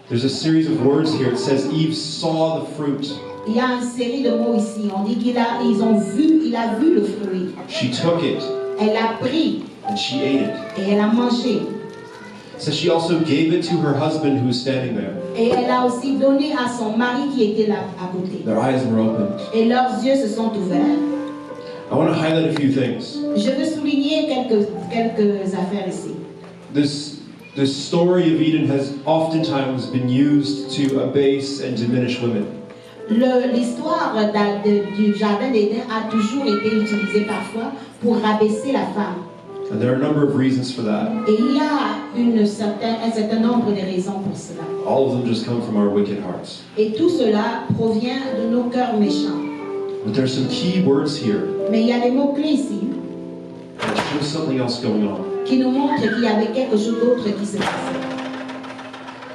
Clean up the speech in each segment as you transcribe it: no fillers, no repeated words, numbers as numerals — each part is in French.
There's a series of words here. It says Eve saw the fruit. Il y a une série de mots ici. On dit il a vu le fruit. She took it. Elle l'a pris. And she ate it. Et elle a mangé. It says she also gave it to her husband who was standing there. Et elle a aussi donné à son mari qui était là à côté. Their eyes were opened. Et leurs yeux se sont ouverts. I want to highlight a few things. Je veux souligner quelques affaires ici. This story of Eden has oftentimes been used to abase and diminish women. L'histoire du jardin d'Éden a toujours été utilisée parfois pour rabaisser la femme. And there are a number of reasons for that. Et il y a un certain nombre de raisons pour cela. All of them just come from our wicked hearts. Et tout cela provient de nos cœurs méchants. But there's some key words here Mais il y a des mots-clés ici that show something else going on. qui nous montrent qu'il y avait quelque chose d'autre qui se passait.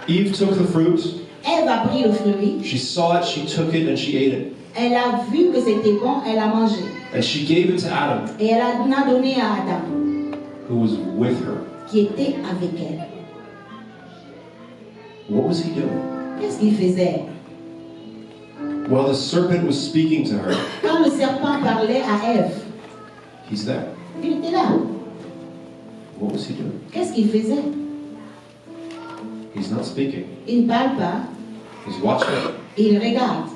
Eve took the fruit. Ève a pris le fruit. She saw it, she took it, and she ate it. Elle a vu que c'était bon, elle a mangé. And she gave it to Adam, Et elle en a donné à Adam, who was with her. qui était avec elle. What was he doing? Qu'est-ce qu'il faisait? Well, the serpent was speaking to her. Quand le serpent parlait à Ève, He's there. il était là. What was he doing? Qu'est-ce qu'il faisait? He's not speaking. Il ne parle pas, He's watching. il regarde.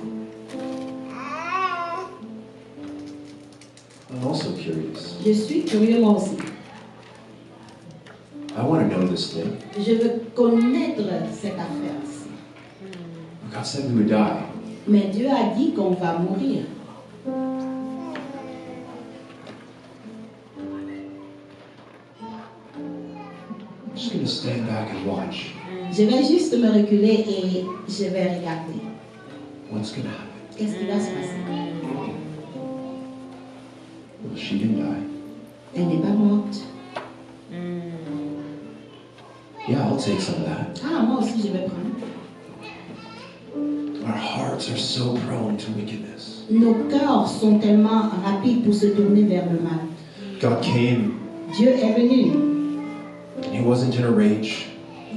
I'm also curious. Je suis curieux moi aussi. I want to know this thing. Je veux connaître cette affaire-ci. God said we would die. Mais Dieu a dit qu'on va mourir. I'm just going to stand back and watch. Je vais juste me reculer et je vais regarder. What's going to happen? Qu'est-ce qui va se passer? Well, she didn't die. Elle n'est pas morte. Yeah, I'll take some of that. Ah, moi aussi je vais prendre. Our hearts are so prone to wickedness. Nos cœurs sont tellement rapides pour se tourner vers le mal. God came. Dieu est venu. He wasn't in a rage.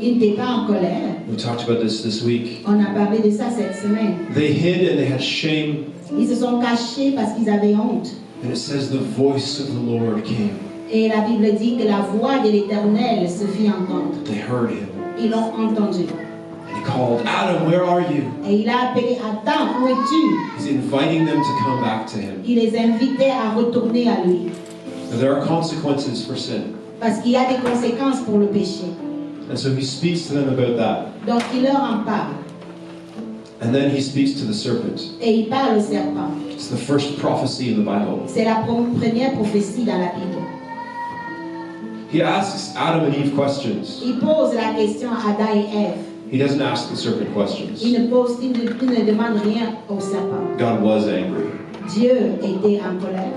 Il n'était pas en colère. We talked about this week. On a parlé de ça cette semaine. They hid and they had shame. Ils se sont cachés parce qu'ils avaient honte. And it says the voice of the Lord came. Et la Bible dit que la voix de l'Éternel se fit entendre. They heard him. Ils l'ont entendu. And he called, Adam, where are you? Et il a appelé Adam, où es-tu? He's inviting them to come back to him. Il les invitait à retourner à lui. Now, there are consequences for sin. Parce qu'il y a des conséquences pour le péché. And so he speaks to them about that. Donc il leur en parle. And then he speaks to the serpent. Et il parle au serpent. It's the first prophecy in the Bible. C'est la première prophétie dans la Bible. He asks Adam and Eve questions. Il pose la question à Adam et Ève. He doesn't ask the serpent questions. Il ne demande rien au serpent. God was angry. Dieu était en colère.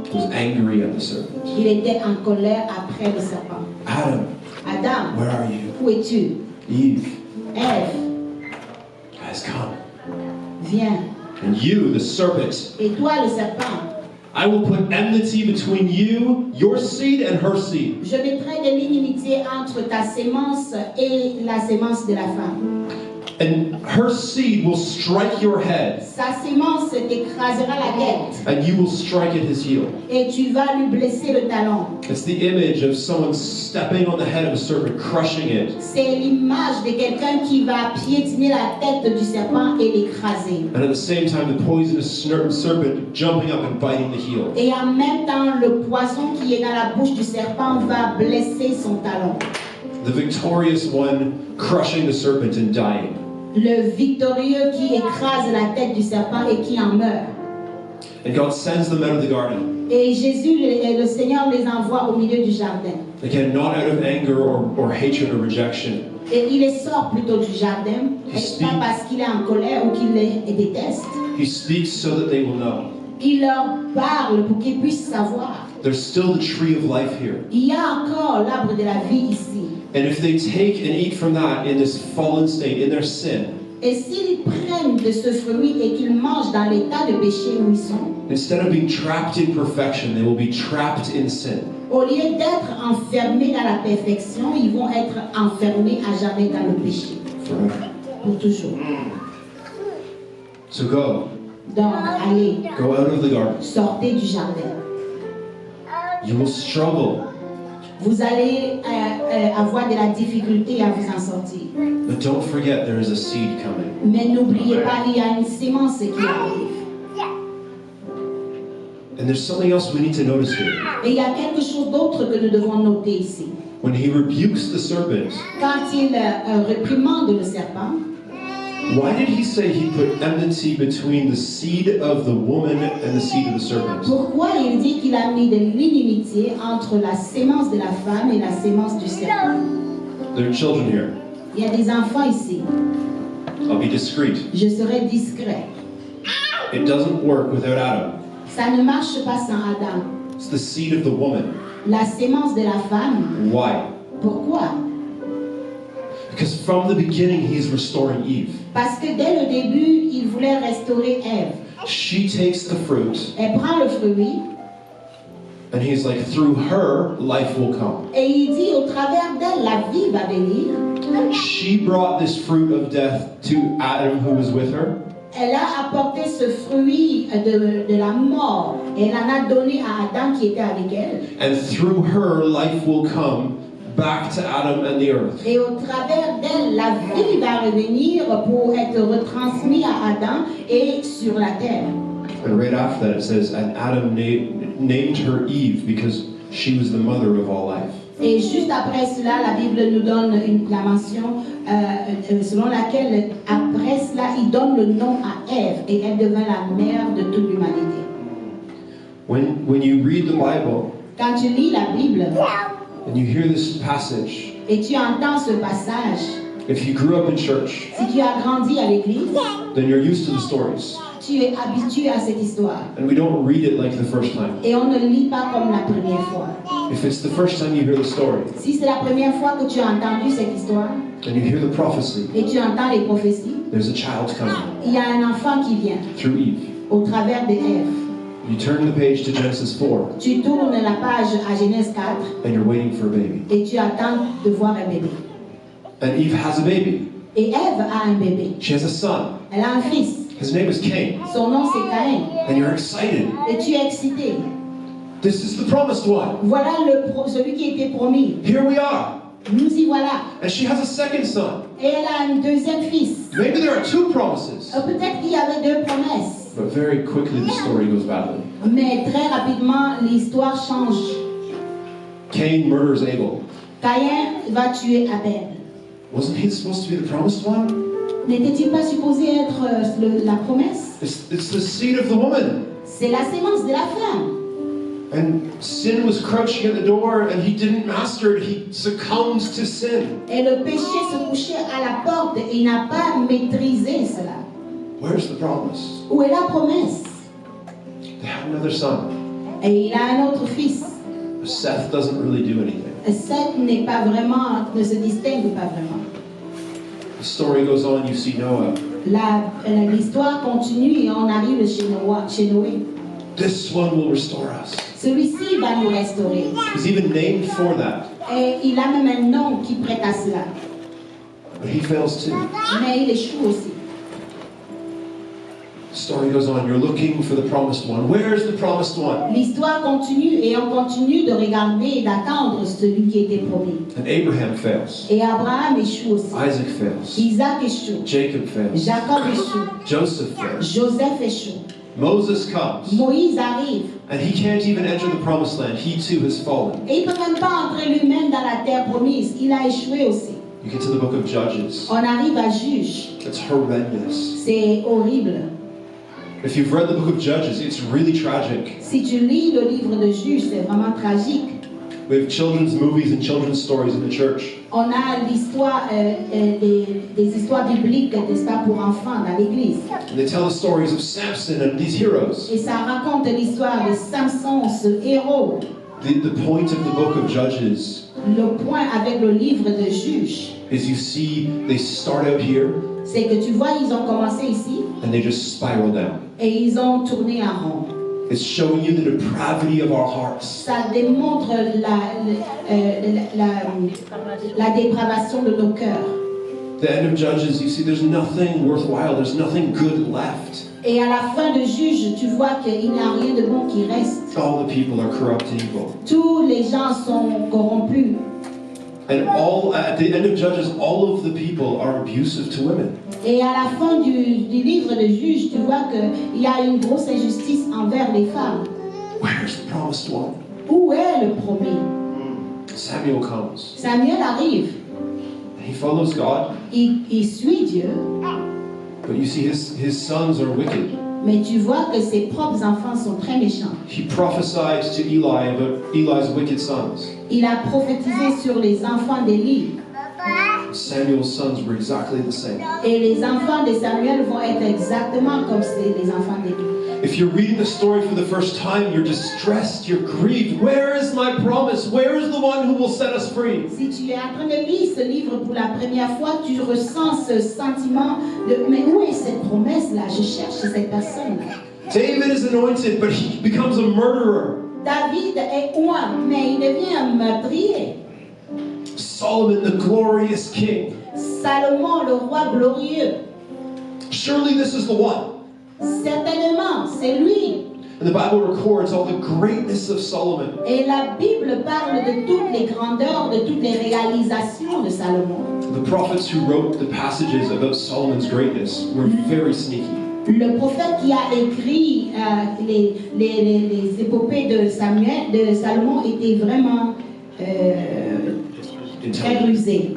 He was angry at the serpent. Il était en colère après le serpent. Adam, Adam, where are you? où es-tu? Eve, Ève, guys, come. viens. And you, the serpent, Et toi, le serpent, I will put enmity between you, your seed, and her seed. je mettrai de l'inimitié entre ta sémence et la sémence de la femme. And her seed will strike your head, Sa sémence t'écrasera la tête and you will strike at his heel. et tu vas lui blesser le talon. It's the image of someone stepping on the head of a serpent, crushing it. C'est l'image de quelqu'un qui va piétiner la tête du serpent et l'écraser. And at the same time, the poisonous serpent jumping up and biting the heel. Et en même temps, le poison qui est dans la bouche du serpent va blesser son talon. The victorious one crushing the serpent and dying. Le victorieux qui écrase la tête du serpent et qui en meurt. And God sends them out of the garden. Et Jésus, le Seigneur les envoie au milieu du jardin. Again, not out of anger or hatred or rejection. Et il les sort plutôt du jardin, pas parce qu'il est en colère ou qu'il les déteste. He speaks so that they will know. Il leur parle pour qu'ils puissent savoir. There's still the tree of life here. Il y a encore l'arbre de la vie ici. And if they take and eat from that in this fallen state, in their sin, Et s'ils prennent de ce fruit et qu'ils mangent dans l'état de péché où ils sont, instead of being trapped in perfection, they will be trapped in sin. au lieu d'être enfermés dans la perfection, ils vont être enfermés à jamais dans le péché. forever. pour toujours. So go. Donc, allez, Go out of the garden. sortez du jardin. You will struggle, Vous allez avoir de la difficulté à vous en sortir. but don't forget there is a seed coming. Mais n'oubliez pas, il y a une sémence qui arrive. And there's something else we need to notice here. Et il y a quelque chose d'autre que nous devons noter ici. When he rebukes the serpent, Quand il réprimande le serpent, why did he say he put enmity between the seed of the woman and the seed of the serpent? pourquoi il dit qu'il a mis de l'inimitié entre la sémence de la femme et la sémence du serpent? There are children here. Il y a des enfants ici. I'll be discreet. Je serai discret. It doesn't work without Adam. Ça ne marche pas sans Adam. It's the seed of the woman. La sémence de la femme, Why? pourquoi? Because from the beginning, he's restoring Eve. Parce que dès le début, il voulait restaurer Ève. She takes the fruit, Elle prend le fruit and he's like, through her, life will come. et il dit au travers d'elle, la vie va venir. She brought this fruit of death to Adam, who was with her. Elle a apporté ce fruit de la mort et elle en a donné à Adam qui était avec elle. And through her, life will come back to Adam and the earth. Et au travers d'elle, la vie va revenir pour être retransmise à Adam et sur la terre. And right after that, it says, and Adam named her Eve because she was the mother of all life. Et juste après cela, la Bible nous donne la mention selon laquelle, après cela, il donne le nom à Ève et elle devint la mère de toute l'humanité. When you read the Bible Quand tu lis la Bible and you hear this passage, et tu entends ce passage, if you grew up in church, si tu as grandi à l'église, then you're used to the stories. tu es habitué à cette histoire. And we don't read it like the first time. Et on ne lit pas comme la première fois. If it's the first time you hear the story, Si c'est la première fois que tu as entendu cette histoire and you hear the prophecy, et tu entends les prophéties, there's a child coming il y a un enfant qui vient through Eve. au travers de Ève. You turn the page to Genesis 4, Tu tournes la page à Genèse 4 and you're waiting for a baby. et tu attends de voir un bébé. And Eve has a baby. Et Ève a un bébé. She has a son. Elle a un fils. His name is Cain. Son nom c'est Caïn. And you're excited. Et tu es excité. This is the promised one. Voilà celui qui était promis. Here we are. Nous y voilà. And she has a second son. Et elle a un deuxième fils. Maybe there are two promises. Peut-être qu'il y avait deux promesses. But very quickly the story goes badly. Mais très rapidement, l'histoire change. Cain murders Abel. Caïn va tuer Abel. Wasn't he supposed to be the promised one? N'était-il pas supposé être la promesse? It's the seed of the woman. C'est la sémence de la femme. And sin was crouching at the door and he didn't master it. He succumbed to sin. Et le péché se couchait à la porte et il n'a pas maîtrisé cela. Where's the promise? Où est la promesse? They have another son. Et il a un autre fils. Seth doesn't really do anything. Seth ne se distingue pas vraiment. The story goes on, you see Noah. L'histoire continue et on arrive chez Noé. This one will restore us. Celui-ci va nous restaurer. He's even named for that. Et il a même un nom qui prête à cela. But he fails too. Mais il échoue aussi. The story goes on, you're looking for the promised one. Where's the promised one? L'histoire continue et on continue de regarder et d'attendre celui qui était promis. And Abraham fails. Et Abraham échoue aussi. Isaac fails. Isaac échoue. Jacob fails. Jacob échoue. Joseph fails. Joseph échoue. Moses comes. Moïse arrive. And he can't even enter the promised land. He too has fallen. Et il ne peut même pas entrer lui-même dans la terre promise. Il a échoué aussi. You get to the book of Judges. On arrive à Juge. It's horrendous. C'est horrible. If you've read the book of Judges, it's really tragic. Si tu lis le livre de Juge, c'est vraiment tragique. We have children's movies and children's stories in the church. On a l'histoire, des histoires bibliques, n'est-ce pas, pour enfants dans l'église. And they tell the stories of Samson and these heroes. Et ça raconte l'histoire de Samson, ce héros. The point of the book of Judges Le point avec le livre de Juge, is you see they start out here c'est que tu vois, ils ont commencé ici and they just spiral down. et ils ont tourné en rond. It's showing you the depravity of our hearts. Ça démontre la dépravation de nos cœurs. The end of Judges, you see, there's nothing worthwhile. There's nothing good left. Et à la fin de Juge, tu vois qu'il n'y a rien de bon qui reste. All the people are corrupt and evil. Tous les gens sont corrompus. And at the end of Judges, all of the people are abusive to women. Et à la fin du livre de Juge, tu vois qu'il y a une grosse injustice envers les femmes. Where's the promised one? Où est le promis? Samuel comes. Samuel arrive. He follows God. Il suit Dieu. But you see, his sons are wicked. Mais tu vois que ses propres enfants sont très méchants. He prophesied to Eli about Eli's wicked sons. Il a prophétisé sur les enfants d'Élie. Samuel's sons were exactly the same. Et les enfants de Samuel vont être exactement comme les enfants d'Élie. If you're reading the story for the first time, you're distressed, you're grieved. Where is my promise? Where is the one who will set us free? Si tu es en train de lire ce livre pour la première fois, tu ressens ce sentiment de mais où est cette promesse-là? Je cherche cette personne. David is anointed, but he becomes a murderer. David est oint, mais il devient un meurtrier. Solomon, the glorious king. Salomon, le roi glorieux. Surely this is the one. Certainement, c'est lui. And the Bible records all the greatness of Solomon. Et la Bible parle de toutes les grandeurs, de toutes les réalisations de Salomon. The prophets who wrote the passages about Solomon's greatness were very sneaky. Le prophète qui a écrit les épopées de Salomon était vraiment très rusé.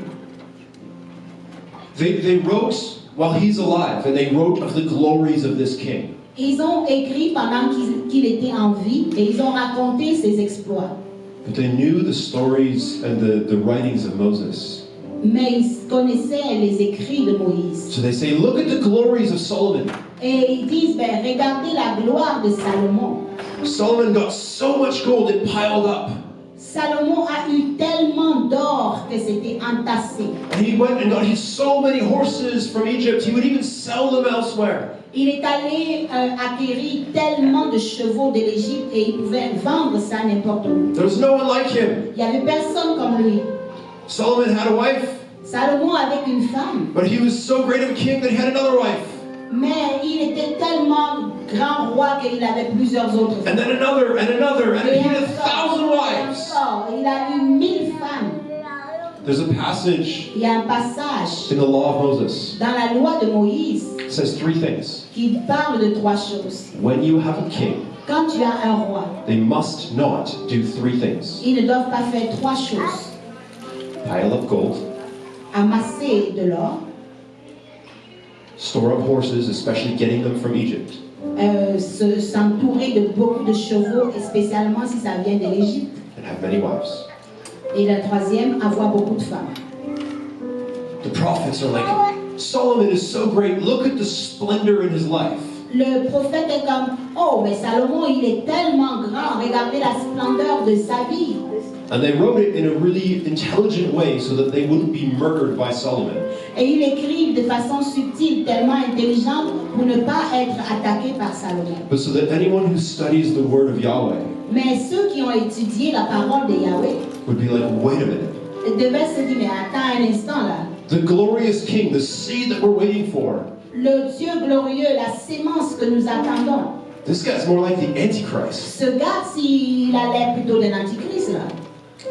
They wrote while he's alive, and they wrote of the glories of this king. Ils ont écrit pendant qu'il était en vie et ils ont raconté ses exploits. But they knew the stories and the writings of Moses. Mais ils connaissaient les écrits de Moïse. So they say, look at the glories of Solomon. Et ils disent, ben, regardez la gloire de Salomon. Solomon got so much gold it piled up. Salomon a eu tellement d'or que c'était entassé. And he went and got so many horses from Egypt, he would even sell them elsewhere. Il est allé acquérir tellement de chevaux de l'Égypte et il pouvait vendre ça n'importe où. There was no one like him. Il n'y avait personne comme lui. Solomon had a wife, Salomon avec une femme, but he was so great of a king that he had another wife. mais il était tellement grand roi qu'il avait plusieurs autres femmes. And then another, and another, and he Et had encore, 1,000 wives. il a eu 1000 femmes. There's a passage Il y a un passage in the law of Moses. dans la loi de Moïse It says 3 things. qui parle de 3 choses. When you have a king, Quand tu as un roi, they must not do 3 things. ils ne doivent pas faire 3 choses. Pile up gold, Amasser de l'or, store up horses, especially getting them from Egypt, s'entourer de beaucoup de chevaux, et spécialement si ça vient de l'Égypte. and have many wives. Et la troisième, avoir beaucoup de femmes. The prophets are like, Solomon is so great, look at the splendor in his life. Le prophète est comme, oh, mais Salomon, il est tellement grand, regardez la splendeur de sa vie. And they wrote it in a really intelligent way so that they wouldn't be murdered by Solomon. Et il écrit de façon subtile, tellement intelligente, pour ne pas être attaqué par Salomon. But so that anyone who studies the word of Yahweh Mais ceux qui ont étudié la parole de Yahweh would be like, wait a minute. devaient se dire, mais attends un instant là. The glorious king, the seed that we're waiting for, Le Dieu glorieux, la sémence que nous attendons. this guy's more like the Antichrist. Ce gars, s'il a l'air plutôt d'un antichrist là.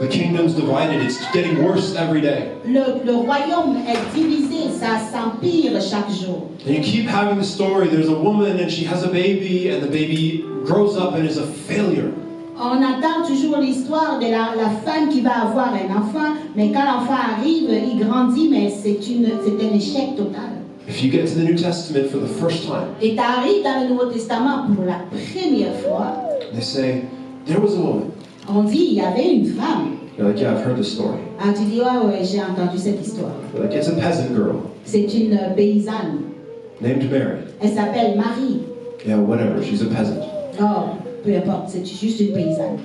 The kingdom's divided, it's getting worse every day. Le royaume est divisé, ça s'empire chaque jour. And you keep having the story, there's a woman and she has a baby, and the baby grows up and is a failure. On attend toujours l'histoire de la femme qui va avoir un enfant, mais quand l'enfant arrive, il grandit, mais c'est un échec total. If you get to the New Testament for the first time, Et tu arrives dans le Nouveau Testament pour la première fois, they say, there was a woman. on dit il y avait une femme. You're like, yeah, I've heard this story. Ah, tu dis, ouais, j'ai entendu cette histoire. You're like, it's a peasant girl C'est une paysanne. named Mary. Elle s'appelle Marie. Yeah, whatever, she's a peasant. Oh, peu importe, c'est juste une paysanne.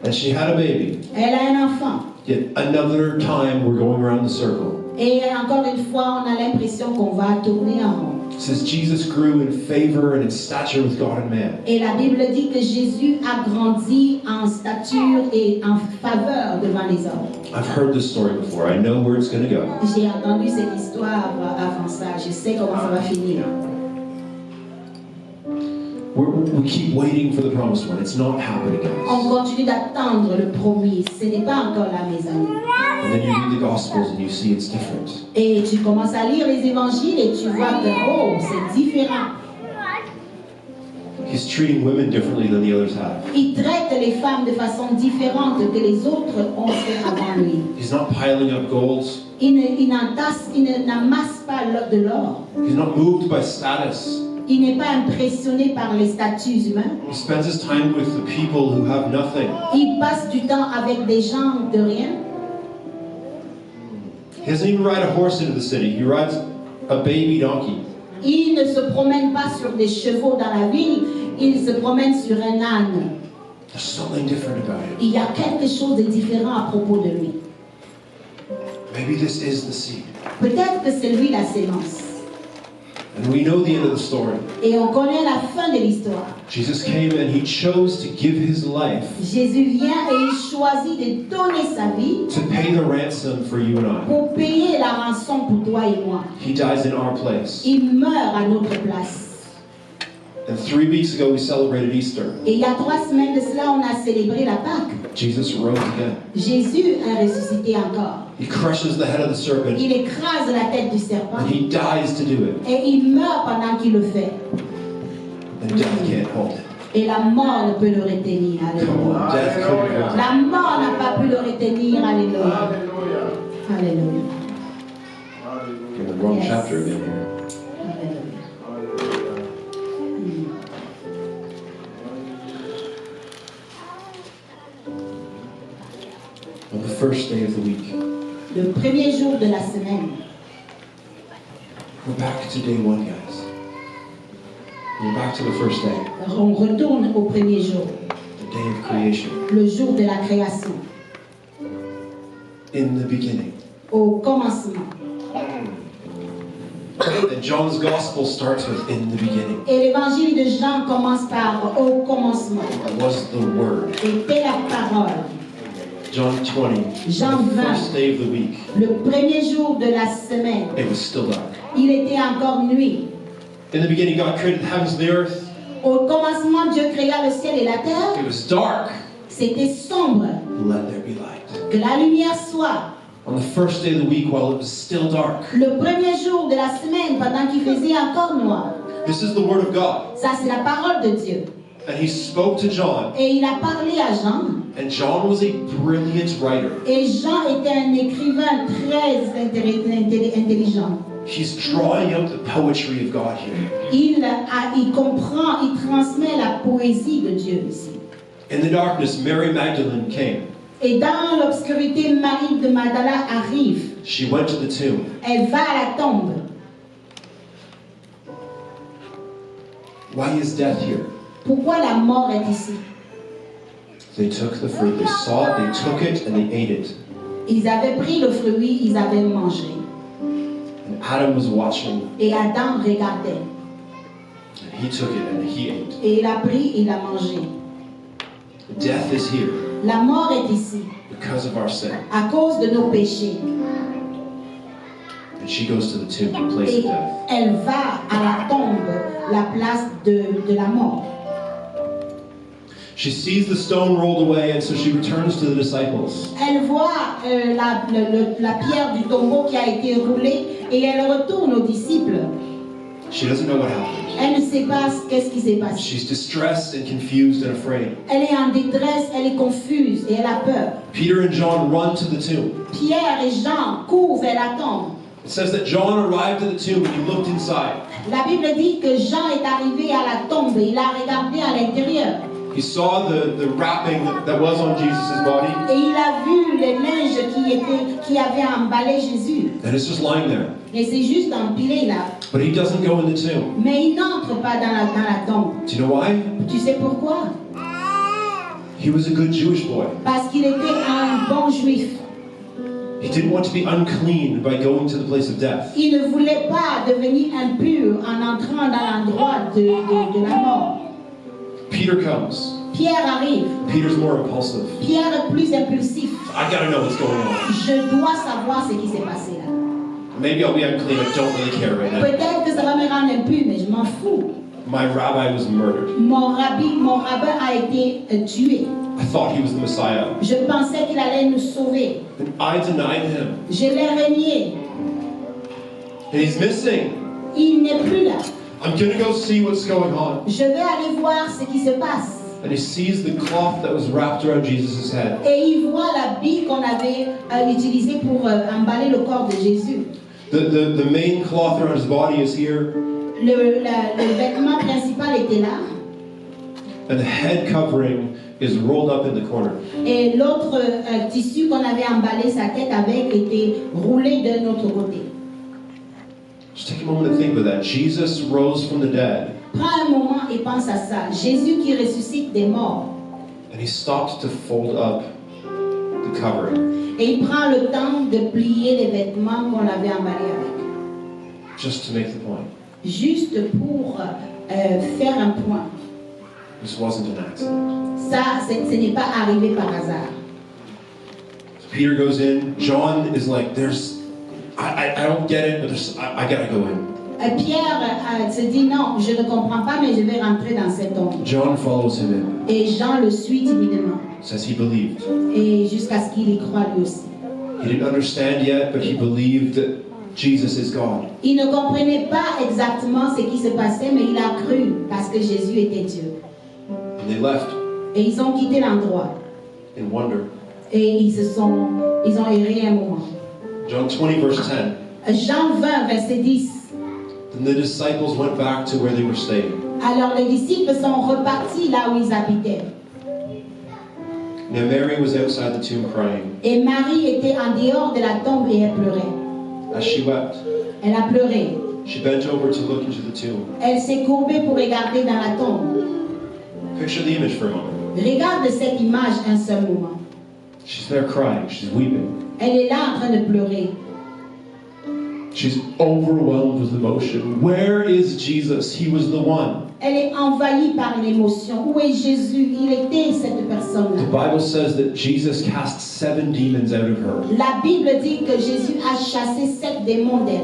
And she had a baby. Elle a un enfant. Yet another time we're going around the circle. Et encore une fois, on a l'impression qu'on va tourner en rond. It says Jesus grew in favor and in stature with God and man. Et la Bible dit que Jésus a grandi en stature et en faveur devant les hommes. I've heard this story before. I know where it's going to go. J'ai entendu cette histoire avant ça. Je sais comment ça va finir. We keep waiting for the promised one. It's not happening, On guys. continue d'attendre le promis. Ce n'est pas encore là, mes amis. And then you read the Gospels and you see it's different. Et tu commences à lire les évangiles et tu vois que, oh, c'est différent. He's treating women differently than the others have. Il traite les femmes de façon différente que les autres ont fait avant lui. He's not piling up gold. Il n'amasse pas de l'or. He's not moved by status. Il n'est pas impressionné par les statuts humains. He spends his time with the people who have nothing. Il passe du temps avec des gens de rien. He doesn't even ride a horse into the city. He rides a baby donkey. Il ne se promène pas sur des chevaux dans la ville, il se promène sur un âne. There's something different about him. Il y a quelque chose de différent à propos de lui. Maybe this is the seed. Peut-être que c'est lui la sémence. And we know the end of the story. Et on connaît la fin de l'histoire. Jesus came and he chose to give his life Jésus vient et il choisit de donner sa vie to pay the ransom for you and I. pour payer la rançon pour toi et moi. He dies in our place. Il meurt à notre place. And 3 weeks ago we celebrated Easter. Et il y a 3 semaines de cela, on a célébré la Pâque. Jesus rose again. Jésus a ressuscité encore. He crushes the head of the serpent Il écrase la tête du serpent and he dies to do it. et il meurt pendant qu'il le fait. And death can't hold it. Et la mort ne peut le retenir. Come Alléluia. on, death couldn't hold it. La mort n'a pas pu le retenir. Alléluia. Alléluia. In the wrong Yes. chapter again here. Alléluia. On the first day of the week. Le premier jour de la semaine. We're back to day 1, guys. We're back to the first day, On retourne au premier jour, the day of creation. le jour de la création, In the beginning. au commencement. And John's gospel starts with in the beginning. Et l'évangile de Jean commence par au commencement. Was the word. Était la parole. John 20. Jean The 20. first day of the week. Le premier jour de la semaine, It was still dark. il était encore nuit. In the beginning, God created the heavens and the earth. Au commencement, Dieu créa le ciel et la terre. It was dark. C'était sombre. Let there be light. Que la lumière soit. On the first day of the week, while it was still dark. Le premier jour de la semaine, pendant qu'il faisait encore noir. This is the word of God. Ça, c'est la parole de Dieu. And he spoke to John. Et il a parlé à Jean. And John was a brilliant writer. Et Jean était un écrivain très intelligent. He's drawing out the poetry of God here. Il comprend, il transmet la poésie de Dieu ici. In the darkness, Mary Magdalene came. Et dans l'obscurité, Marie de Magdala arrive. She went to the tomb. Elle va à la tombe. Why is death here? Pourquoi la mort est ici? They took the fruit. They saw it, they took it, and they ate it. Ils avaient pris le fruit, ils avaient mangé. And Adam was watching. Et Adam regardait. And he took it and he ate. Et il a pris, il a mangé. Death is here La mort est ici, because of our sin. à cause de nos péchés. And she goes to the tomb, the place Et of death. elle va à la tombe, la place de la mort. She sees the stone rolled away, and so she returns to the disciples. Elle voit la pierre du tombeau qui a été roulée et elle retourne aux disciples. She doesn't know what happened. Elle ne sait pas qu'est-ce qui s'est passé. She's distressed and confused and afraid. Elle est en détresse, elle est confuse et elle a peur. Peter and John run to the tomb. Pierre et Jean courent vers la tombe. It says that John arrived at the tomb and he looked inside. La Bible dit que Jean est arrivé à la tombe et il a regardé à l'intérieur. He saw the wrapping that was on Jesus' body, Et il a vu les linges qui avaient emballé Jésus. and it's just lying there. Et c'est juste empilé là. But he doesn't go in the tomb. Mais il n'entre pas dans la tombe. Do you know why? Tu sais pourquoi? He was a good Jewish boy. Parce qu'il était un bon juif. He didn't want to be unclean by going to the place of death. Il ne voulait pas devenir impur en entrant dans l'endroit de la mort. Peter comes. Pierre arrive. Peter's more impulsive. Pierre est plus impulsif. I gotta know what's going on. Je dois savoir ce qui s'est passé là. Maybe I'll be unclean, I don't really care right now. Peut-être que ça va me rendre impur, mais je m'en fous. My rabbi was murdered. Mon rabbin a été tué. I thought he was the Messiah. Je pensais qu'il allait nous sauver. And I denied him. Je l'ai renié. And he's missing. Il n'est plus là. I'm gonna go see what's going on. Je vais aller voir ce qui se passe. And he sees the cloth that was wrapped around Jesus' head. Et il voit l'habit qu'on avait utilisé pour emballer le corps de Jésus. The main cloth around his body is here. Le vêtement principal était là. And the head covering is rolled up in the corner. Et l'autre tissu qu'on avait emballé sa tête avec était roulé d'un autre côté. Just take a moment to think about that. Jesus rose from the dead. Prends un moment et pense à ça. Jésus qui ressuscite des morts. And he stopped to fold up the covering. Et il prend le temps de plier les vêtements qu'on avait emballés avec. Just to make the point. Juste pour faire un point. This wasn't an accident. Ça, ce n'est pas arrivé par hasard. So Peter goes in. John is like, I don't get it, but I gotta go in. Pierre se dit non, je ne comprends pas, mais je vais rentrer dans cette ombre. John follows him in. Et Jean le suit timidement. Says he believed. Et jusqu'à ce qu'il y croit lui aussi. He didn't understand yet, but he believed that Jesus is God. Il ne comprenait pas exactement ce qui se passait, mais il a cru parce que Jésus était Dieu. And they left Et ils ont quitté l'endroit. in wonder. Et ils ont erré un moment. John 20, verse 10. Jean 20, verset 10. Then the disciples went back to where they were staying. Alors les disciples sont repartis là où ils habitaient. Now Mary was outside the tomb crying. Et Marie était en dehors de la tombe et elle pleurait. As she wept, Elle a pleuré. she bent over to look into the tomb. Elle s'est courbée pour regarder dans la tombe. Picture the image for a moment. Regarde cette image un seul moment. She's there crying. She's weeping. Elle est là en train de pleurer. She's overwhelmed with emotion. Where is Jesus? He was the one. Elle est envahie par l'émotion. Où est Jésus? Il était cette The personne-là. Bible says that Jesus cast 7 demons out of her. La Bible dit que Jésus a chassé 7 démons d'elle.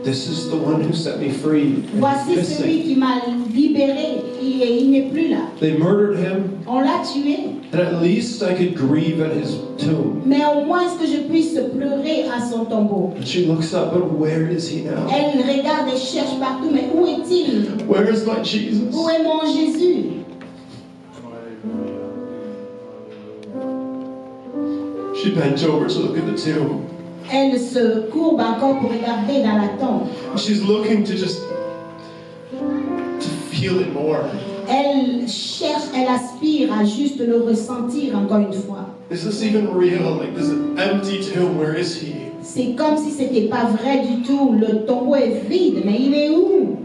This is the one who set me free. And Voici he's celui missing. qui m'a libéré et il n'est plus là. They murdered him, On l'a tué. and at least I could grieve at his tomb. Mais au moins que je puisse pleurer à son tombeau. And she looks up, but where is he now? Elle regarde et cherche partout. Mais où est-il? Where is my Jesus? Où est mon Jésus? She bent over to look at the tomb. Elle se courbe encore pour regarder dans la tombe. She's looking to feel it more. Elle cherche, elle aspire à juste le ressentir encore une fois. Is this even real? Like, this is an empty tomb. Where is he? C'est comme si c'était pas vrai du tout. Le tombeau est vide, mais il est où?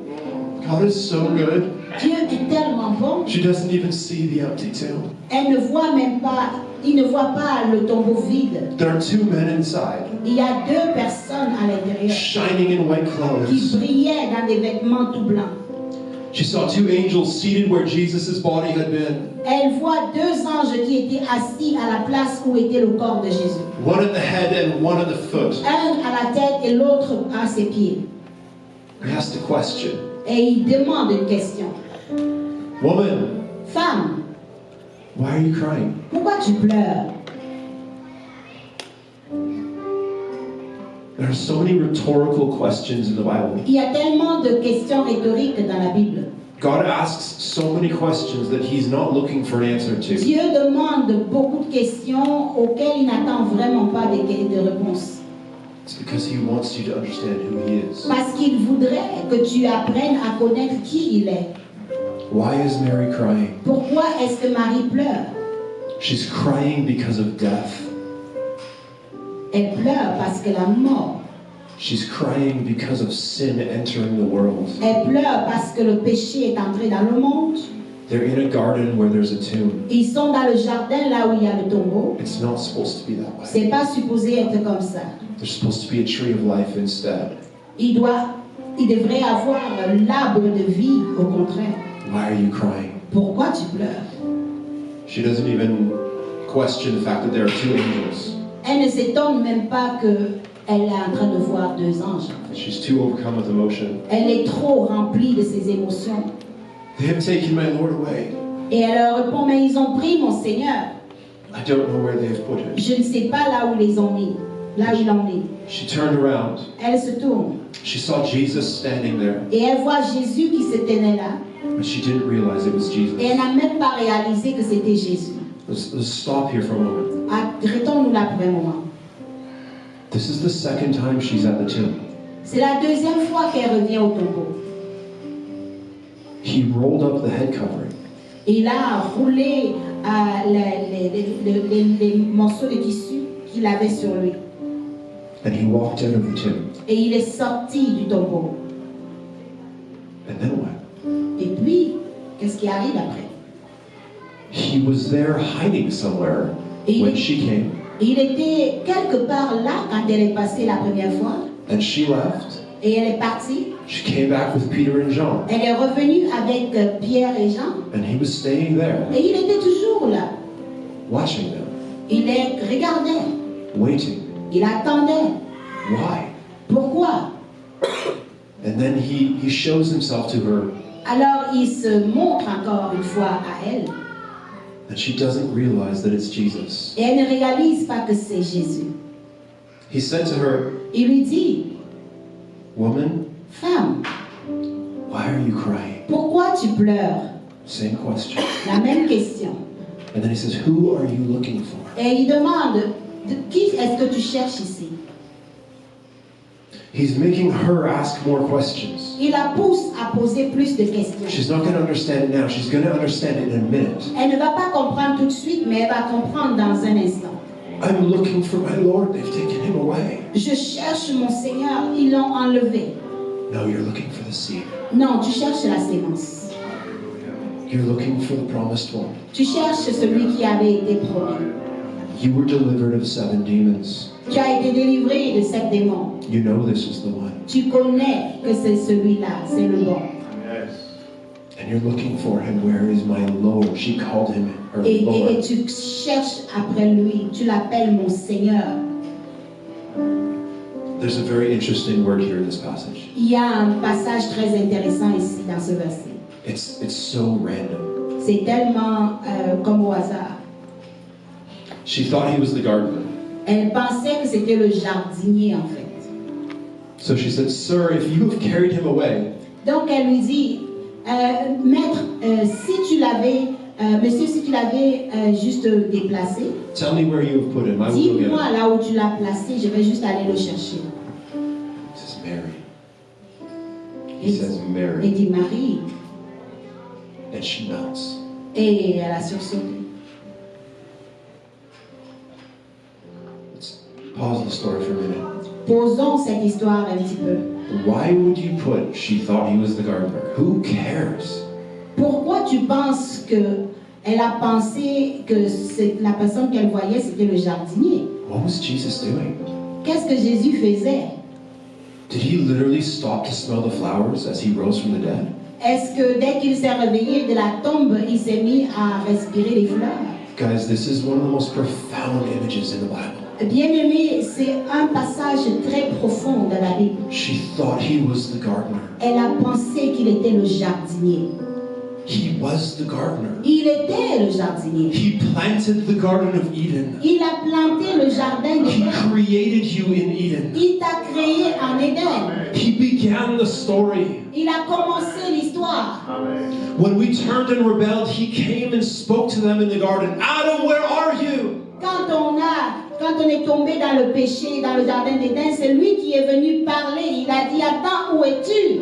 God is so good. Dieu est tellement bon. She doesn't even see the empty tomb. Elle ne voit même pas, il ne voit pas le tombeau vide. There are 2 men inside, Il y a 2 personnes à l'intérieur shining in white qui clothes. brillaient dans des vêtements tout blancs. She saw 2 angels seated where Jesus' body had been. Elle voit 2 anges qui étaient assis à la place où était le corps de Jésus. One at the head and one at the foot. Un à la tête et l'autre à ses pieds. He asked a question. Et il demande une question. Woman, Femme, why are you crying? pourquoi tu pleures? There are so many rhetorical questions in the Bible. Il y a tellement de questions rhétoriques dans la Bible. God asks so many questions that he's not looking for an answer to. Dieu demande beaucoup de questions auxquelles il n'attend vraiment pas de réponses. It's because he wants you to understand who he is. Parce qu'il voudrait que tu apprennes à connaître qui il est. Why is Mary crying? Pourquoi est-ce que Marie pleure? She's crying because of death. Elle pleure parce que la mort. She's crying because of sin entering the world. Elle pleure parce que le péché est entré dans le monde. They're in a garden where there's a tomb. Ils sont dans le jardin là où il y a le tombeau. It's not supposed to be that way. C'est pas supposé être comme ça. There's supposed to be a tree of life instead. Il devrait avoir l'arbre de vie, au contraire. Why are you crying? Pourquoi tu pleures? She doesn't even question the fact that there are two angels. Elle ne s'étonne même pas qu'elle est en train de voir deux anges. She's too overcome with emotion. Elle est trop remplie de ses émotions. They have taken my Lord away. Et elle leur répond, mais ils ont pris mon Seigneur. I don't know where they have put him. Je ne sais pas là où ils l'ont mis. Là où ils l'ont mis. She turned around. Elle se tourne. She saw Jesus standing there, Et elle voit Jésus qui se tenait là. but she didn't realize it was Jesus. Et elle n'a même pas réalisé que c'était Jésus. Let's stop here for a moment. Arrêtons-nous là pour un moment. This is the second time she's at the tomb. C'est la deuxième fois qu'elle revient au tombeau. He rolled up the head covering. Il a roulé les morceaux de tissu qu'il avait sur lui. And he walked out of the tomb. Et il est sorti du tombeau. And then what? Et puis, qu'est-ce qui arrive après? He was there hiding somewhere when she came. Il était quelque part là quand elle est passée la première fois. And she left. Et elle est partie. She came back with Peter and John. Elle est revenue avec Pierre et Jean. And he was staying there, Et il était toujours là. watching them, Il les regardait. waiting. Il attendait. Why? Pourquoi? And then he shows himself to her, Alors il se montre encore une fois à elle. and she doesn't realize that it's Jesus. Et elle ne réalise pas que c'est Jésus. He said to her, Il lui dit, "Woman, femme, why are you crying?" pourquoi tu pleures? Same question. La même question. And then he says, "Who are you looking for?" Et il demande, qui est-ce que tu cherches ici? He's making her ask more questions. Il la pousse à poser plus de questions. She's not going to understand it now. She's going to understand it in a minute. Elle ne va pas comprendre tout de suite, mais elle va comprendre dans un instant. I'm looking for my Lord. They've taken him away. Je cherche mon Seigneur, ils l'ont enlevé. No, you're looking for the seed. Non, tu cherches la sémence. You're looking for the promised one. Tu cherches celui qui avait été promis. You were delivered of 7 demons. Tu as été délivré de 7 démons. You know this is the one. Tu connais que c'est celui-là, c'est le bon. And you're looking for him. Where is my Lord? She called him her Et Lord. tu cherches après lui. Tu l'appelles mon Seigneur. There's a very interesting word here in this passage. Il y a un passage très intéressant ici dans ce verset. It's so random. C'est tellement comme au hasard. She thought he was the gardener. Elle pensait que c'était le jardinier en fait. So she said, "Sir, if you have carried him away, Donc elle lui dit, maître, si tu l'avais, monsieur, si tu l'avais juste déplacé, tell me where you have put him. I will go get dis-moi him." là où tu l'as placé, je vais juste aller le chercher. He says, "Mary." Et, He says, et "Mary." dit Marie, And she melts. et elle a sursauté. Let's pause the story for a minute. Posons cette histoire un petit peu. Why would you put, she thought he was the gardener? Who cares? Pourquoi tu penses que elle a pensé que la personne qu'elle voyait c'était le jardinier? What was Jesus doing? Qu'est-ce que Jésus faisait? Did he literally stop to smell the flowers as he rose from the dead? Est-ce que dès qu'il s'est réveillé de la tombe, il s'est mis à respirer les fleurs? Guys, this is one of the most profound images in the Bible. Bien-aimé, c'est un passage très profond dans la Bible. She thought he was the gardener. Elle a pensé qu'il était le jardinier. He was the gardener. Il était le jardinier. He planted the Garden of Eden. Il a planté le jardin He d'Éden. created you in Eden. Il t'a créé en Éden. He began the story. Il a commencé l'histoire. When we turned and rebelled, he came and spoke to them in the garden. Adam, where are you? Quand on est tombé dans le péché, dans le jardin d'Éden, c'est lui qui est venu parler. Il a dit, Adam, où es-tu?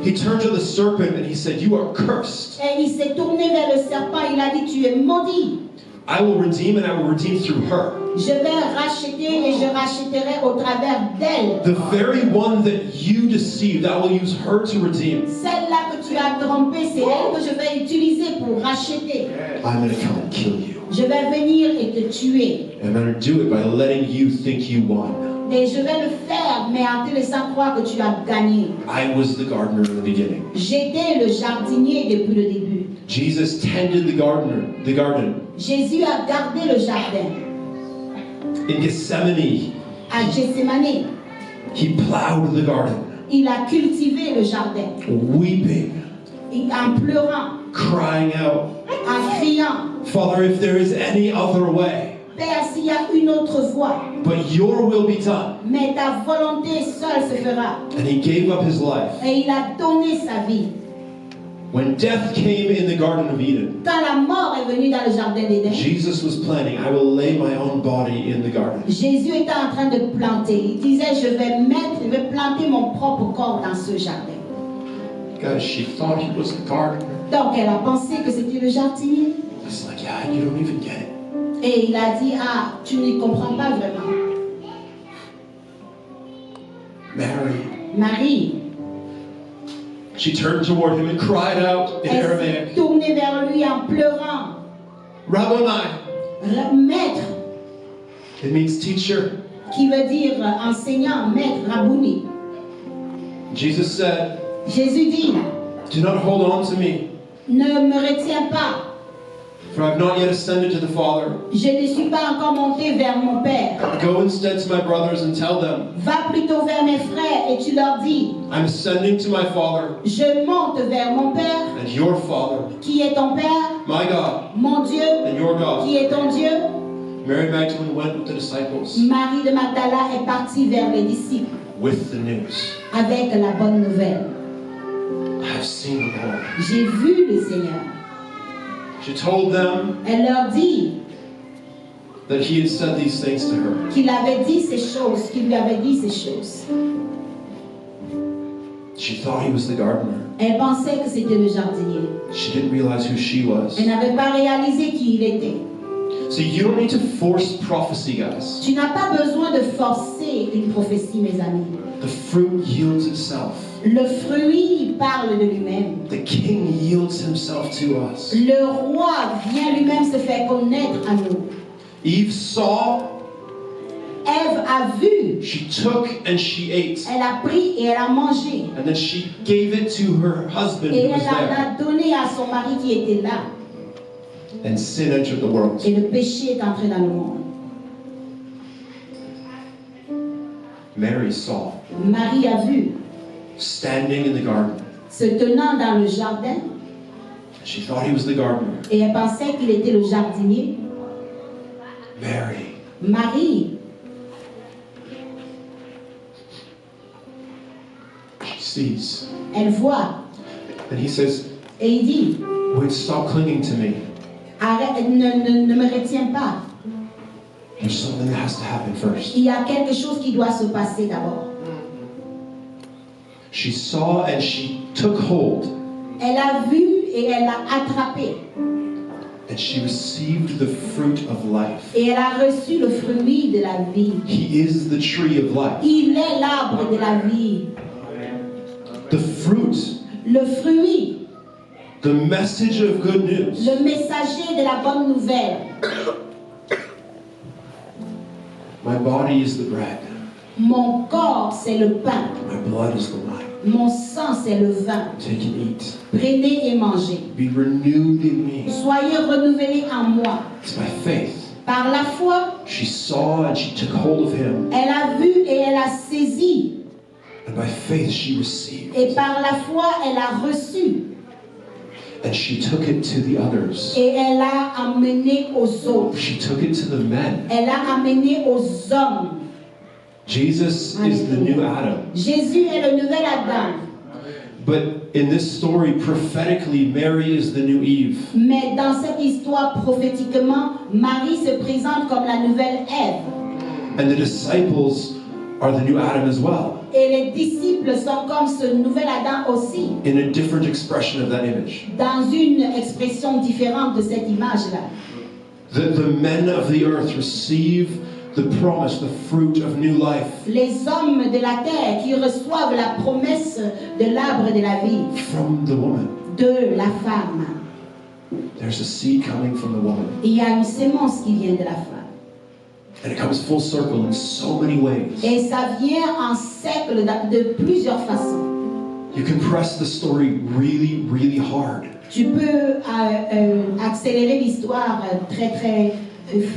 He turned to the serpent and he said, "You are cursed." Et il s'est tourné vers le serpent. Il a dit, tu es maudit. I will redeem and I will redeem through her. Je vais racheter et je rachèterai au travers d'elle. The very one that you deceived, I will use her to redeem. Celle-là que tu as trompée, c'est elle que je vais utiliser pour racheter. I'm going to come and kill you. Je vais venir et te tuer. And I'm going to do it by letting you think you won. Et je vais le faire, mais en te laissant croire que tu as gagné. I was the gardener in the beginning. J'étais le jardinier depuis le début. Jesus tended the garden. Jésus a gardé le jardin. In Gethsemane, À Gethsemane, he plowed the garden, il a cultivé le jardin. weeping, En pleurant, crying out, en criant. Father, if there is any other way, Père, s'il y a une autre voie, but your will be done. mais ta volonté seule se fera. And he gave up his life. Et il a donné sa vie. When death came in the Garden of Eden, Quand la mort est venue dans le jardin d'Éden, Jesus was planning, I will lay my own body in the garden. Jésus était en train de planter. Il disait, je vais planter mon propre corps dans ce jardin. Guys, she thought he was the gardener. Donc elle a pensé que c'était le jardinier. It's like, yeah, you don't even get it. Et il a dit, ah, tu ne comprends pas vraiment. Mary, Marie, she turned toward him and cried out in elle s'est Aramaic, tournée vers lui en pleurant. Rabboni. Maître, It means teacher. qui veut dire enseignant, maître, Rabouni. Jesus said, Jésus dit, do not hold on to me, ne me retiens pas. for I have not yet ascended to the Father. Je ne suis pas encore monté vers mon Père. Go instead to my brothers and tell them, Va plutôt vers mes frères et tu leur dis, I'm ascending to my Father je monte vers mon Père, and your Father, qui est ton Père, my God mon Dieu, and your God. qui est ton Dieu. Mary Magdalene went with the disciples Marie de Magdala est partie vers les disciples with the news. avec la bonne nouvelle. I have seen the Lord. J'ai vu le Seigneur. She told them Elle leur dit that he had said these things to her. qu'il avait dit ces choses, qu'il lui avait dit ces choses. She thought he was the gardener. Elle pensait que c'était le jardinier. She didn't realize who she was. Elle n'avait pas réalisé qui il était. So you don't need to force prophecy, guys. Tu n'as pas besoin de forcer une prophétie, mes amis. The fruit yields itself. Le fruit parle de lui-même. The king yields himself to us. Le roi vient lui-même se faire connaître à nous. Eve saw, Ève a vu, she took and she ate. elle a pris et elle a mangé. And then she gave it to her husband Et who was elle en there. a donné à son mari qui était là. And sin entered the world. Et le péché est entré dans le monde. Mary saw, Marie a vu, standing in the garden. se tenant dans le jardin, She thought he was the gardener. et elle pensait qu'il était le jardinier. Mary, Marie, she sees. elle voit, And he says, et il dit, wait, stop clinging to me. arrête, ne me retiens pas. There's something that has to happen first. Il y a quelque chose qui doit se passer d'abord. She saw and she took hold. Elle a vu et elle l'a attrapé. And she received the fruit of life. Et elle a reçu le fruit de la vie. He is the tree of life. Il est l'arbre de la vie. The fruit, Le fruit, the message of good news. le messager de la bonne nouvelle. My body is the bread. Mon corps, c'est le pain. My blood is the wine. Mon sang, c'est le vin. Take and eat. Prenez et mangez. Be renewed in me. Soyez renouvelés en moi. It's by faith. Par la foi, She saw and she took hold of him. elle a vu et elle a saisi. And by faith she received. Et par la foi, elle a reçu. And she took it to the others. Et elle a amené aux autres. She took it to the men. Elle a amené aux hommes. Jesus is the new Adam. Jésus est le nouvel Adam. But in this story, prophetically, Mary is the new Eve. Mais dans cette histoire, prophétiquement, Marie se présente comme la nouvelle Ève. And the disciples are the new Adam as well. Et les disciples sont comme ce nouvel Adam aussi, In a different expression of that image. dans une expression différente de cette image-là. The men of the earth receive the promise, the fruit of new life Les hommes de la terre qui reçoivent la promesse de l'arbre de la vie, from the woman. de la femme. There's a seed coming from the woman. Il y a une sémence qui vient de la femme. And it comes full circle in so many ways. Et ça vient en cercle de plusieurs façons. You can press the story really, really hard. Tu peux accélérer l'histoire très très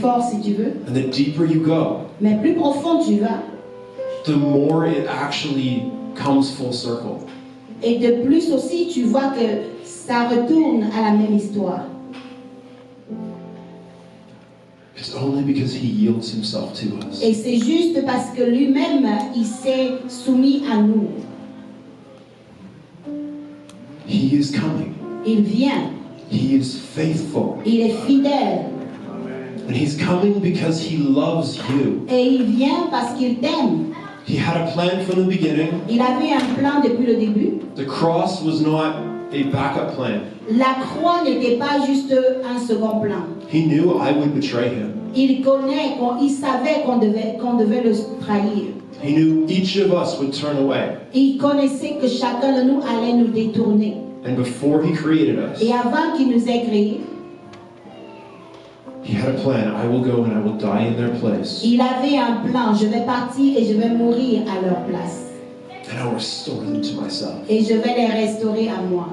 fort si tu veux. And the deeper you go, Mais plus profond tu vas, the more it actually comes full circle. et de plus aussi tu vois que ça retourne à la même histoire. It's only because he yields himself to us. Et c'est juste parce que lui-même, il s'est soumis à nous. He is coming. Il vient, He is faithful. il est fidèle. And he's coming because he loves you. Et il vient parce qu'il t'aime. He had a plan from the beginning. Il avait un plan depuis le début. The cross was not a backup plan. La croix n'était pas juste un second plan. He knew I would betray him. Il savait qu'on devait le trahir. He knew each of us would turn away. Il connaissait que chacun de nous allait nous détourner. And before he created us, Et avant qu'il nous ait créés, he had a plan. I will go and I will die in their place. il avait un plan. Je vais partir et je vais mourir à leur place. And I'll restore them to myself. Et je vais les restaurer à moi.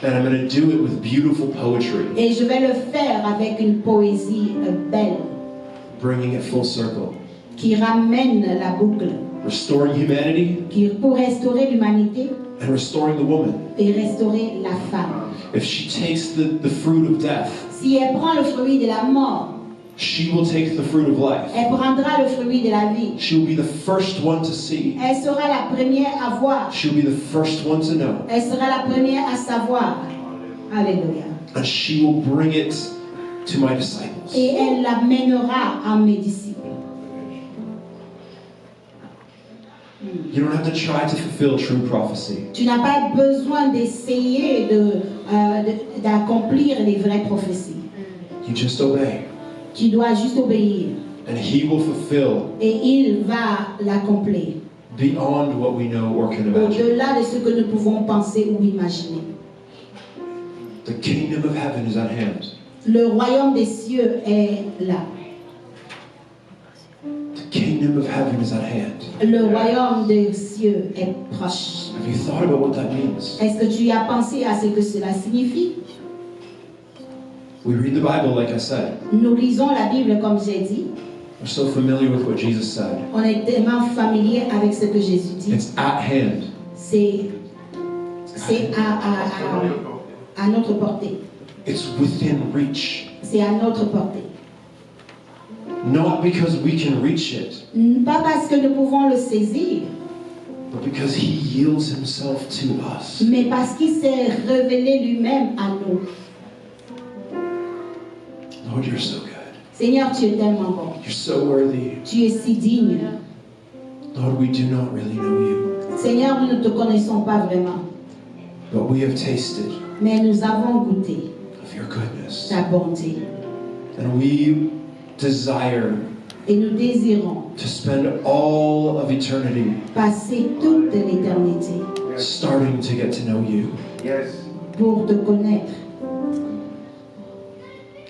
And I'm going to do it with beautiful poetry, Et je vais le faire avec une poésie belle bringing it full circle. qui ramène la boucle, Restoring humanity pour restaurer l'humanité and restoring the woman. et restaurer la femme. If she takes the fruit of death, Si elle prend le fruit de la mort, she will take the fruit of life. elle prendra le fruit de la vie. She will be the first one to see. Elle sera la première à voir. She'll be the first one to know. Elle sera la première à savoir. Alléluia. And she will bring it to my disciples. Et elle l'amènera à mes disciples. You don't have to try to fulfill true prophecy. Tu n'as pas besoin d'essayer d'accomplir les vraies prophéties. You just obey. Tu dois juste obéir. And he will fulfill Et il va l'accomplir. beyond what we know or can imagine. Au-delà de ce que nous pouvons penser ou imaginer. The kingdom of heaven is at hand. Le royaume des cieux est là. The kingdom of heaven is at hand. Le royaume des cieux est proche. Have you thought about what that means? Est-ce que tu as pensé à ce que cela signifie? We read the Bible, like I said. Nous lisons la Bible comme j'ai dit. We're so familiar with what Jesus said. On est tellement familier avec ce que Jésus dit. It's at hand. C'est à notre portée. It's within reach. C'est à notre portée. Not because we can reach it, Pas parce que nous pouvons le saisir, but because he yields himself to us. mais parce qu'il s'est révélé lui-même à nous. Lord, you're so good. Seigneur, tu es tellement bon. You're so worthy. Tu es si digne. Lord, we do not really know you, Seigneur, nous ne te connaissons pas vraiment, but we have tasted mais nous avons goûté of your goodness. ta bonté. And we desire Et nous désirons to spend all of eternity passer toute l'éternité starting to get to know you. Yes. pour te connaître.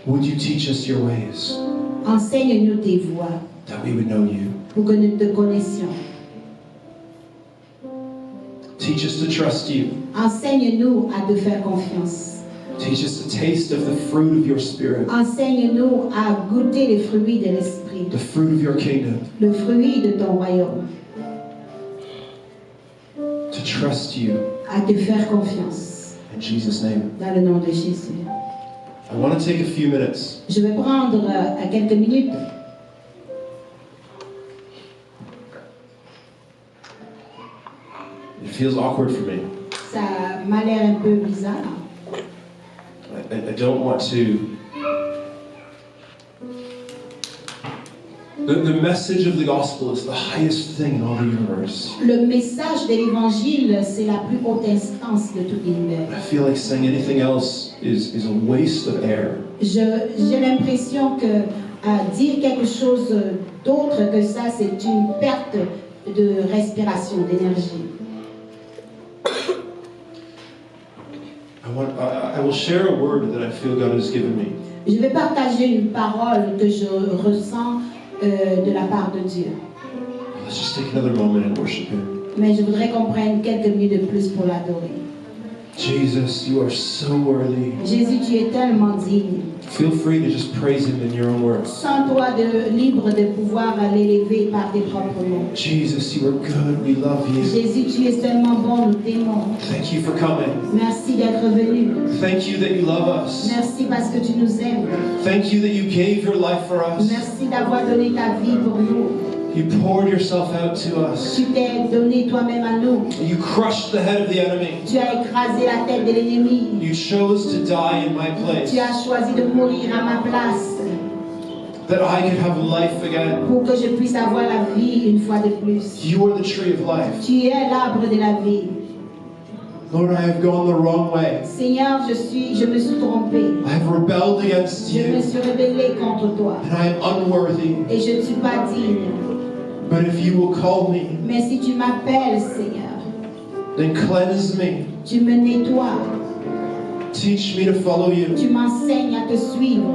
Would you teach us your ways Enseigne-nous tes voies that we would know you? pour que nous te connaissions. Teach us to trust you. Enseigne-nous à te faire confiance. Teach us to taste of the fruit of your spirit, Enseigne-nous à goûter les fruits de l'esprit, the fruit of your kingdom, le fruit de ton royaume, to trust you. à te faire confiance. In Jesus' name. Dans le nom de Jésus. I want to take a few minutes Je vais prendre quelques minutes. It feels awkward for me. Ça m'a l'air un peu bizarre. I don't want to. The message of the gospel is the highest thing in all the universe. Le message de l'évangile, c'est la plus haute instance de tout l'univers. I feel like saying anything else is a waste of air. J'ai l'impression que dire quelque chose d'autre que ça, c'est une perte de respiration, d'énergie. I will share a word that I feel God has given me. Je vais partager une parole que je ressens de la part de Dieu. Let's just take another moment and worship Him. Mais je voudrais qu'on prenne quelques minutes de plus pour l'adorer. Jesus, you are so worthy. Jésus, tu es tellement digne. Feel free to just praise Him in your own words. Sens-toi libre de pouvoir l'élever par tes propres mots. Jesus, you are good. We love you. Jésus, tu es tellement bon, nous t'aimons. Thank you for coming. Merci d'être venu. Thank you that you love us. Merci parce que tu nous aimes. Thank you that you gave your life for us. Merci d'avoir donné ta vie pour nous. You poured yourself out to us. Tu t'es donné toi-même à nous. You crushed the head of the enemy. Tu as écrasé la tête de l'ennemi. You chose to die in my place, Tu as choisi de mourir à ma place that I could have life again. pour que je puisse avoir la vie une fois de plus. You are the tree of life. Tu es l'arbre de la vie. Lord, I have gone the wrong way. Seigneur, je me suis trompé. I have rebelled against Je me you, suis rebellé contre toi. and I am unworthy. Et je ne suis pas digne. But if you will call me, Mais si tu m'appelles, Seigneur, then cleanse me. tu me nettoies. Teach me to follow you. Tu m'enseignes à te suivre.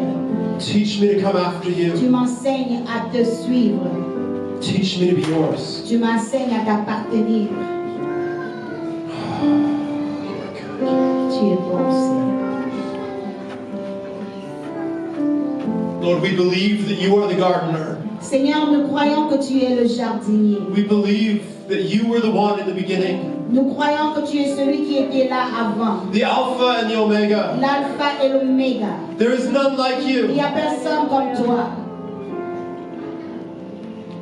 Teach me to come after Tu you. m'enseignes à te suivre. Teach me to be yours. Tu m'enseignes à t'appartenir. Tu es bon, Seigneur. Lord, we believe that you are the gardener. Seigneur, nous croyons que tu es le jardinier. We believe that you were the one in the beginning, Nous croyons que tu es celui qui était là avant. the Alpha and the Omega. L'alpha et l'oméga. There is none like Il you. n'y a personne comme toi.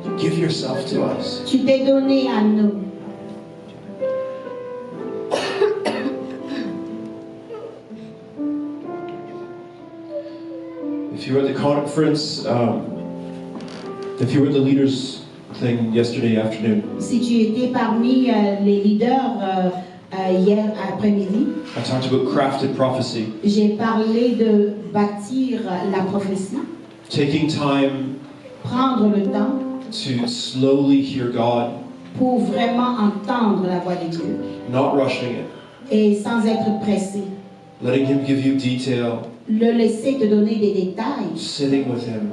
You give yourself to us. Tu t'es donné à nous. If you were at the conference, if you were at the leaders thing yesterday afternoon, Si tu étais parmi les leaders hier après-midi, I talked about crafted prophecy, j'ai parlé de bâtir la prophétie, taking time prendre le temps to slowly hear God, pour vraiment entendre la voix de Dieu not rushing it, et sans être pressé. letting Him give you detail, Le laisser te donner des détails, sitting with Him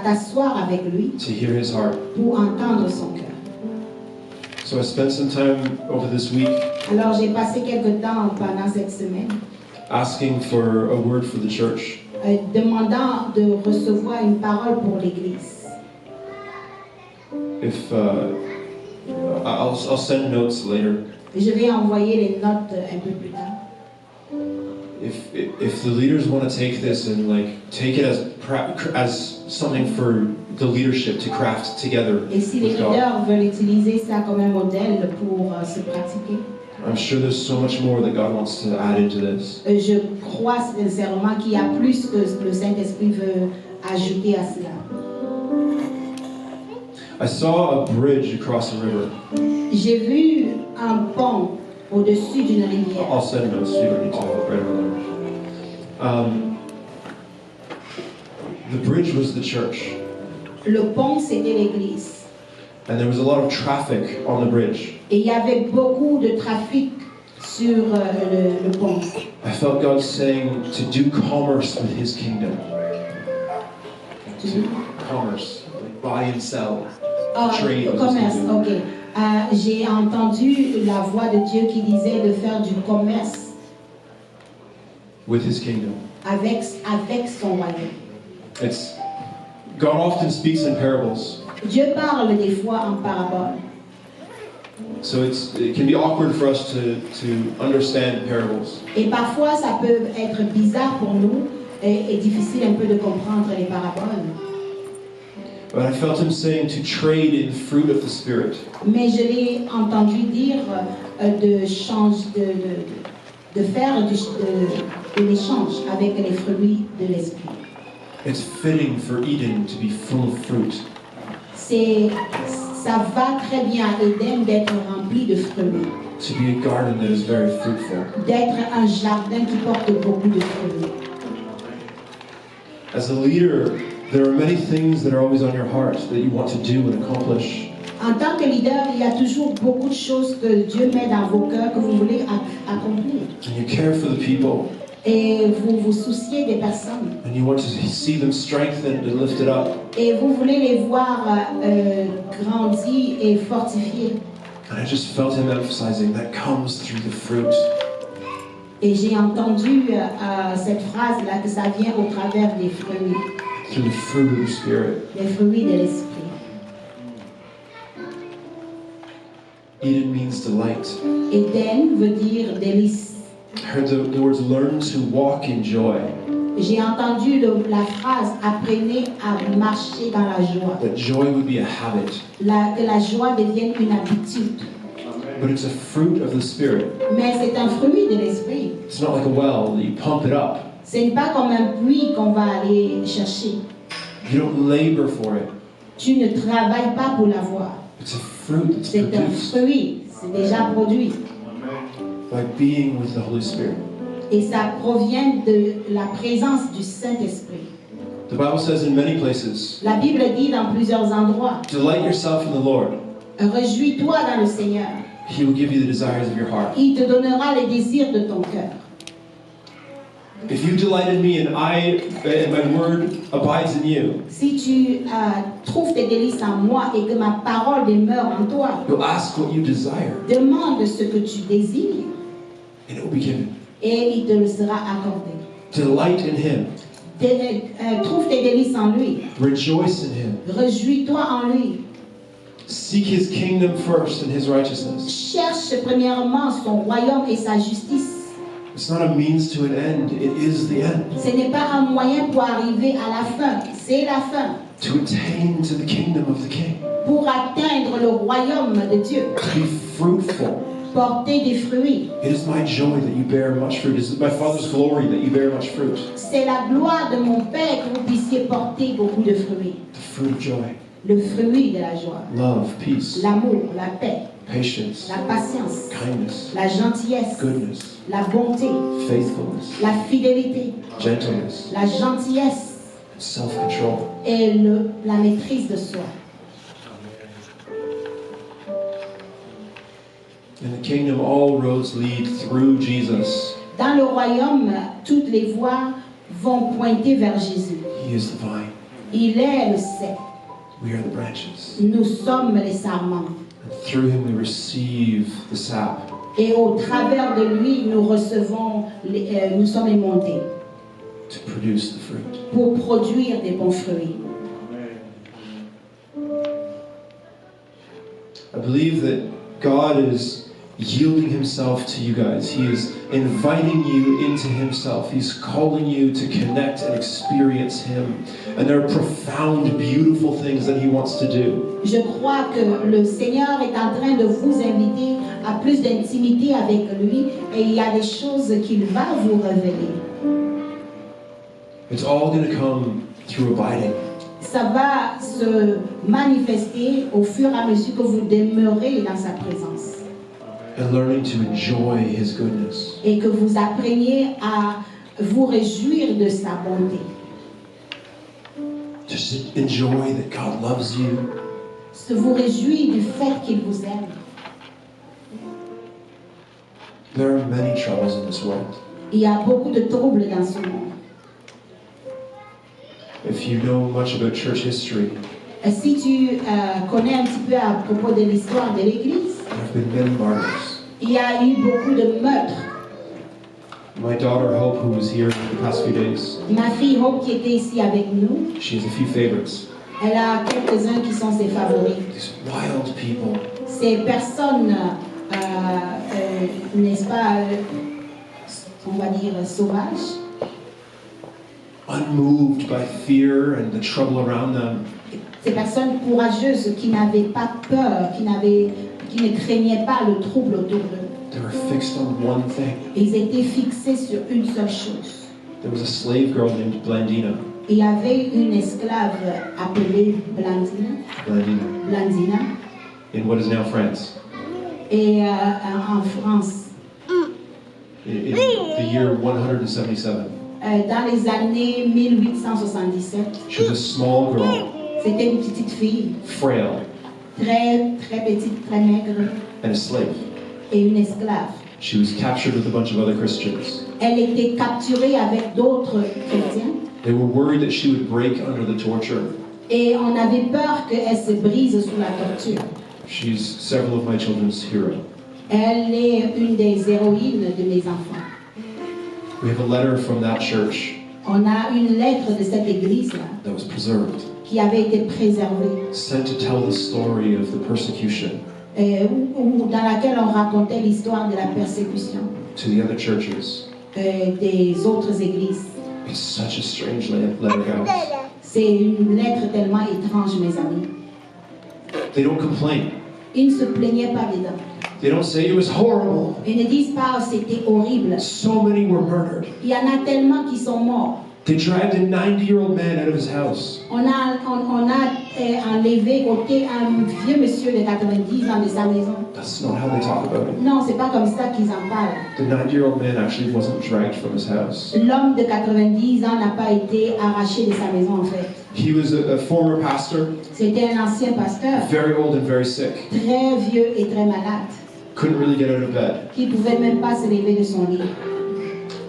t'asseoir avec lui to hear His heart. pour entendre son cœur. So I spent some time over this week Alors j'ai passé quelque temps pendant cette semaine asking for a word for the church. demandant de recevoir une parole pour l'Église. If I'll send notes later. Je vais envoyer les notes un peu plus tard. If the leaders want to take this and take it as something for the leadership to craft together Et si les with God, leaders veulent utiliser ça comme un modèle pour se pratiquer, I'm sure there's so much more that God wants to add into this. je crois sincèrement qu'il y a plus que le Saint-Esprit veut ajouter à cela. I saw a bridge across a river. J'ai vu un pont au-dessus d'une rivière. I'll send notes. You don't need to write them down. The bridge was the church, Le pont, c'était l'église. and there was a lot of traffic on the bridge. Et il y avait beaucoup de trafic sur le pont. I felt God saying to do commerce with His kingdom. To commerce, like buy and sell, trade with His Commerce, kingdom. ok. J'ai entendu la voix de Dieu qui disait de faire du commerce With His kingdom. avec son royaume. It's God often speaks in parables, Dieu parle des fois en parabole. so it can be awkward for us to understand parables. Et parfois, ça peut être bizarre pour nous et difficile un peu de comprendre les paraboles. But I felt Him saying to trade in fruit of the Spirit. Mais je l'ai entendu dire de faire de l'échange avec les fruits de l'esprit. It's fitting for Eden to be full of fruit. Ça va très bien à Éden d'être rempli de fruits, To be a garden that is very fruitful. d'être un jardin qui porte beaucoup de fruits. As a leader, there are many things that are always on your heart that you want to do and accomplish. En tant que leader, il y a toujours beaucoup de choses que Dieu met dans vos cœurs que vous voulez accomplir. And you care for the people. Et vous vous souciez des personnes. And you want to see them strengthened and lifted up. Et vous voulez les voir grandir et fortifier. And I just felt him emphasizing that comes through the fruit. Et j'ai entendu cette phrase-là, que ça vient au travers des fruits. Through the fruit of the Spirit. Les fruits de l'esprit. Eden means delight. Eden veut dire délice. I heard the words learn to walk in joy. J'ai entendu la phrase apprenez à marcher dans la joie. That joy would be a habit. Que la joie devienne une habitude. But it's a fruit of the Spirit. Mais c'est un fruit de l'esprit. It's not like a well that you pump it up. Ce n'est pas comme un puits qu'on va aller chercher. You don't labor for it. Tu ne travailles pas pour l'avoir. It's a fruit that's C'est un produced fruit, c'est déjà produit. by being with the Holy Spirit. Et ça provient de la présence du Saint-Esprit. The Bible says in many places, La Bible dit dans plusieurs endroits, delight yourself in the Lord. réjouis-toi dans le Seigneur. He will give you the desires of your heart. Il te donnera les désirs de ton cœur. If you delight in me and my word abides in you, Si tu trouves tes délices en moi et que ma parole demeure en toi, you'll ask what you desire, demande ce que tu désires and it will be given. et il te le sera accordé. Delight in Him. Trouve tes délices en lui. Rejoice in Him. Réjouis-toi en lui. Seek His kingdom first and His righteousness. Cherche premièrement son royaume et sa justice. It's not a means to an end, it is the end. Ce n'est pas un moyen pour arriver à la fin, c'est la fin. To attain to the kingdom of the King. Pour atteindre le royaume de Dieu. To be fruitful. Porter des fruits. It is my joy that you bear much fruit. It is my Father's glory that you bear much fruit. C'est la gloire de mon Père que vous puissiez porter beaucoup de fruits. The fruit of joy. Le fruit de la joie. Love, peace, L'amour, la paix, patience, la patience, kindness, la gentillesse, goodness, la bonté, faithfulness, la fidélité, gentleness, la gentillesse self-control. et la maîtrise de soi. In the kingdom, all roads lead through Jesus. Dans le royaume, toutes les voies vont pointer vers Jésus. He is the vine. Il est le cep. We are the branches. Nous sommes les sarments. And through him we receive the sap Et au travers de lui, nous recevons, nous sommes aimantés to produce the fruit. pour produire des bons fruits. I believe that God is yielding himself to you guys. He is inviting you into himself. He's calling you to connect and experience him. And there are profound, beautiful things that he wants to do. Je crois que le Seigneur est en train de vous inviter à plus d'intimité avec lui et il y a des choses qu'il va vous révéler. It's all going to come through abiding. Ça va se manifester au fur et à mesure que vous demeurez dans sa présence. And learning to enjoy his goodness. Et que vous appreniez à vous réjouir de sa bonté. Just enjoy that God loves you. Se vous réjouir du fait qu'il vous aime. There are many troubles in this world. Il y a beaucoup de troubles dans ce monde. If you know much about church history, Si tu connais un petit peu à propos de l'histoire de l'Église, there have been many martyrs. il y a eu beaucoup de meurtres. My daughter Hope, who was here the past few days, Ma fille Hope qui était ici avec nous, she has a few favorites. elle a quelques-uns qui sont ses favoris. These wild people, Ces personnes, n'est-ce pas, on va dire sauvages, unmoved by fear and the trouble around them. ces personnes courageuses qui n'avaient pas peur, qui ne craignaient pas le trouble autour d'eux. They were fixed on one thing. Ils étaient fixés sur une seule chose. There was a slave girl named Blandina. Il y avait une esclave appelée Blandina, In what is now France. et en France, In the year 177. dans les années 1877. She was a small girl, C'était une petite fille, frail, très, très petite, très maigre, and a slave. et une esclave. She was captured with a bunch of other Christians. Elle était capturée avec d'autres chrétiens They were worried that she would break under the torture. et on avait peur qu'elle se brise sous la torture. She's several of my children's hero. Elle est une des héroïnes de mes enfants. We have a letter from that church On a une lettre de cette église-là that was preserved, qui avait été préservée, sent to tell the story of the persecution dans laquelle on racontait l'histoire de la persécution to the other churches. des autres églises. It's such a strange letter, guys. C'est une lettre tellement étrange, mes amis. They don't complain. Ils ne se plaignaient pas dedans. They don't say it was horrible. Ils ne disent pas oh, c'était horrible. So many were murdered. Il y en a tellement qui sont morts. They dragged a 90-year-old man out of his house. On a enlevé, ôté un vieux monsieur de 90 ans de sa maison. That's not how they talk about it. Non, c'est pas comme ça qu'ils en parlent. The 90-year-old man actually wasn't dragged from his house. L'homme de 90 ans n'a pas été arraché de sa maison en fait. He was a former pastor, C'était un ancien pasteur, very old and very sick. très vieux et très malade, Couldn't really get out of bed. qui ne pouvait même pas se lever de son lit.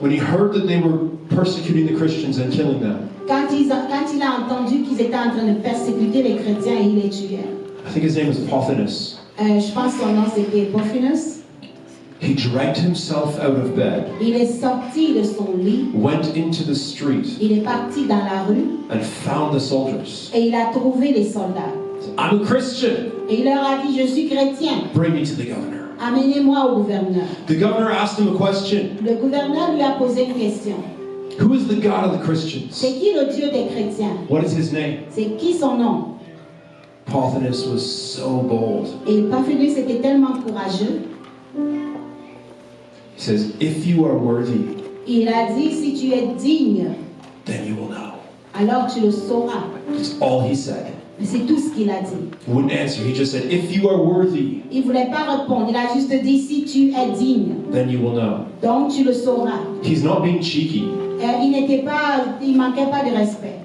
When he heard that they were persecuting the Christians and killing them, Quand il a entendu qu'ils étaient en train de persécuter les chrétiens et ils les tuaient, I think his name was Pothinus. je pense que son nom c'était Pothinus. He dragged himself out of bed, Il est sorti de son lit, went into the street, il est parti dans la rue and found the soldiers. et il a trouvé les soldats. I'm a Christian. Et il leur a dit, je suis chrétien, Bring me to the governor. amenez-moi au gouverneur. The governor asked him a question. Le gouverneur lui a posé une question. Who is the God of the Christians? C'est qui le Dieu des chrétiens? What is his name? C'est qui son nom? Pothinus was so bold. Et Pothinus était tellement courageux. He says, if you are worthy, Il a dit, si tu es digne, then you will know. alors tu le sauras. That's all he said. Mais c'est tout ce qu'il a dit. He wouldn't answer. He just said, if you are worthy, Il ne voulait pas répondre. Il a juste dit, si tu es digne, then you will know. donc tu le sauras. He's not being cheeky. Il manquait pas de respect.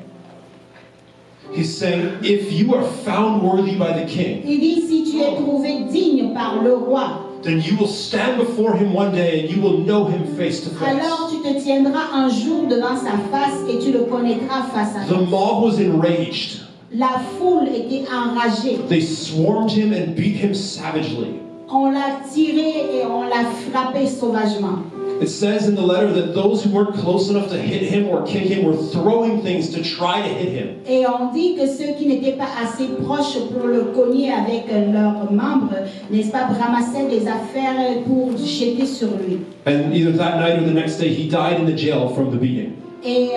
He's saying, if you are found worthy by the king, Il dit, si tu es trouvé digne par le roi, then you will stand before him one day and you will know him face to alors face. tu te tiendras un jour devant sa face et tu le connaîtras face à The face. mob was enraged. La foule était enragée. They swarmed him and beat him savagely. On l'a tiré et on l'a frappé sauvagement. It says in the letter that those who weren't close enough to hit him or kick him were throwing things to try to hit him. Et on dit que ceux qui n'étaient pas assez proches pour le cogner avec leurs membres, n'est-ce pas, ramassaient des affaires pour jeter sur lui. And either that night or the next day, he died in the jail from the beating. Et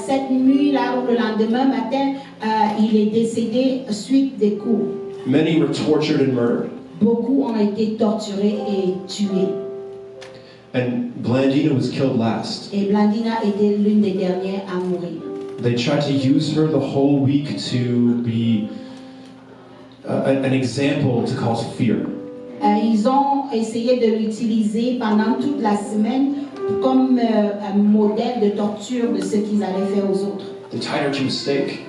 cette nuit-là, ou le lendemain matin, il est décédé suite des coups. Many were tortured and murdered. Beaucoup ont été torturés et tués. And Blandina was killed last. Et Blandina était l'une des dernières à mourir. They tried to use her the whole week to be an example to cause fear. Ils ont essayé de l'utiliser pendant toute la semaine comme un modèle de torture de ce qu'ils allaient faire aux autres. They tied her to a stake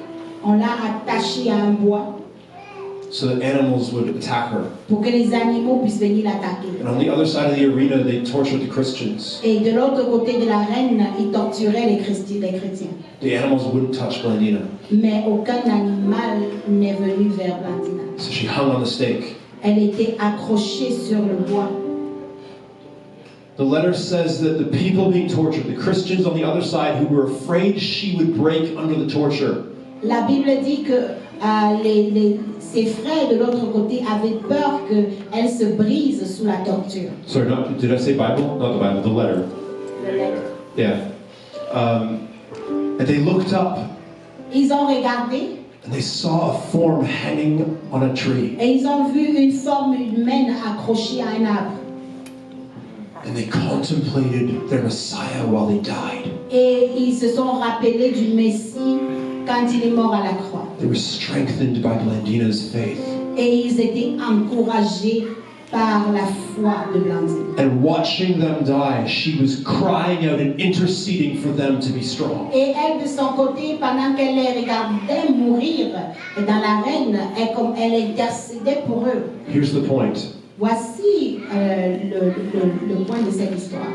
On l'a attachée à un bois so that animals would attack her. pour que les animaux puissent venir l'attaquer. And on the other side of the arena, they tortured the Christians. Et de l'autre côté de l'arène, ils torturaient les chrétiens. The animals wouldn't touch Blandina. Mais aucun animal n'est venu vers Blandina. So she hung on the stake. Elle était accrochée sur le bois. The letter says that the people being tortured, the Christians on the other side who were afraid she would break under the torture, La Bible dit que ses frères de l'autre côté avaient peur qu'elle se brise sous la torture. sorry, did I say Bible? Not the Bible, the letter. Yeah. And they looked up Ils ont regardé and they saw a form hanging on a tree. et ils ont vu une forme humaine accrochée à un arbre. And they contemplated their Messiah while they died. Et ils se sont rappelés du Messie quand il est mort à la croix. They were strengthened by Blandina's faith. Et ils étaient encouragés par la foi de Blandine. And watching them die, she was crying out and interceding for them to be strong. Et elle, de son côté, pendant qu'elle les regardait mourir dans l'arène, elle intercédait pour eux. Here's the point. Voici le point de cette histoire.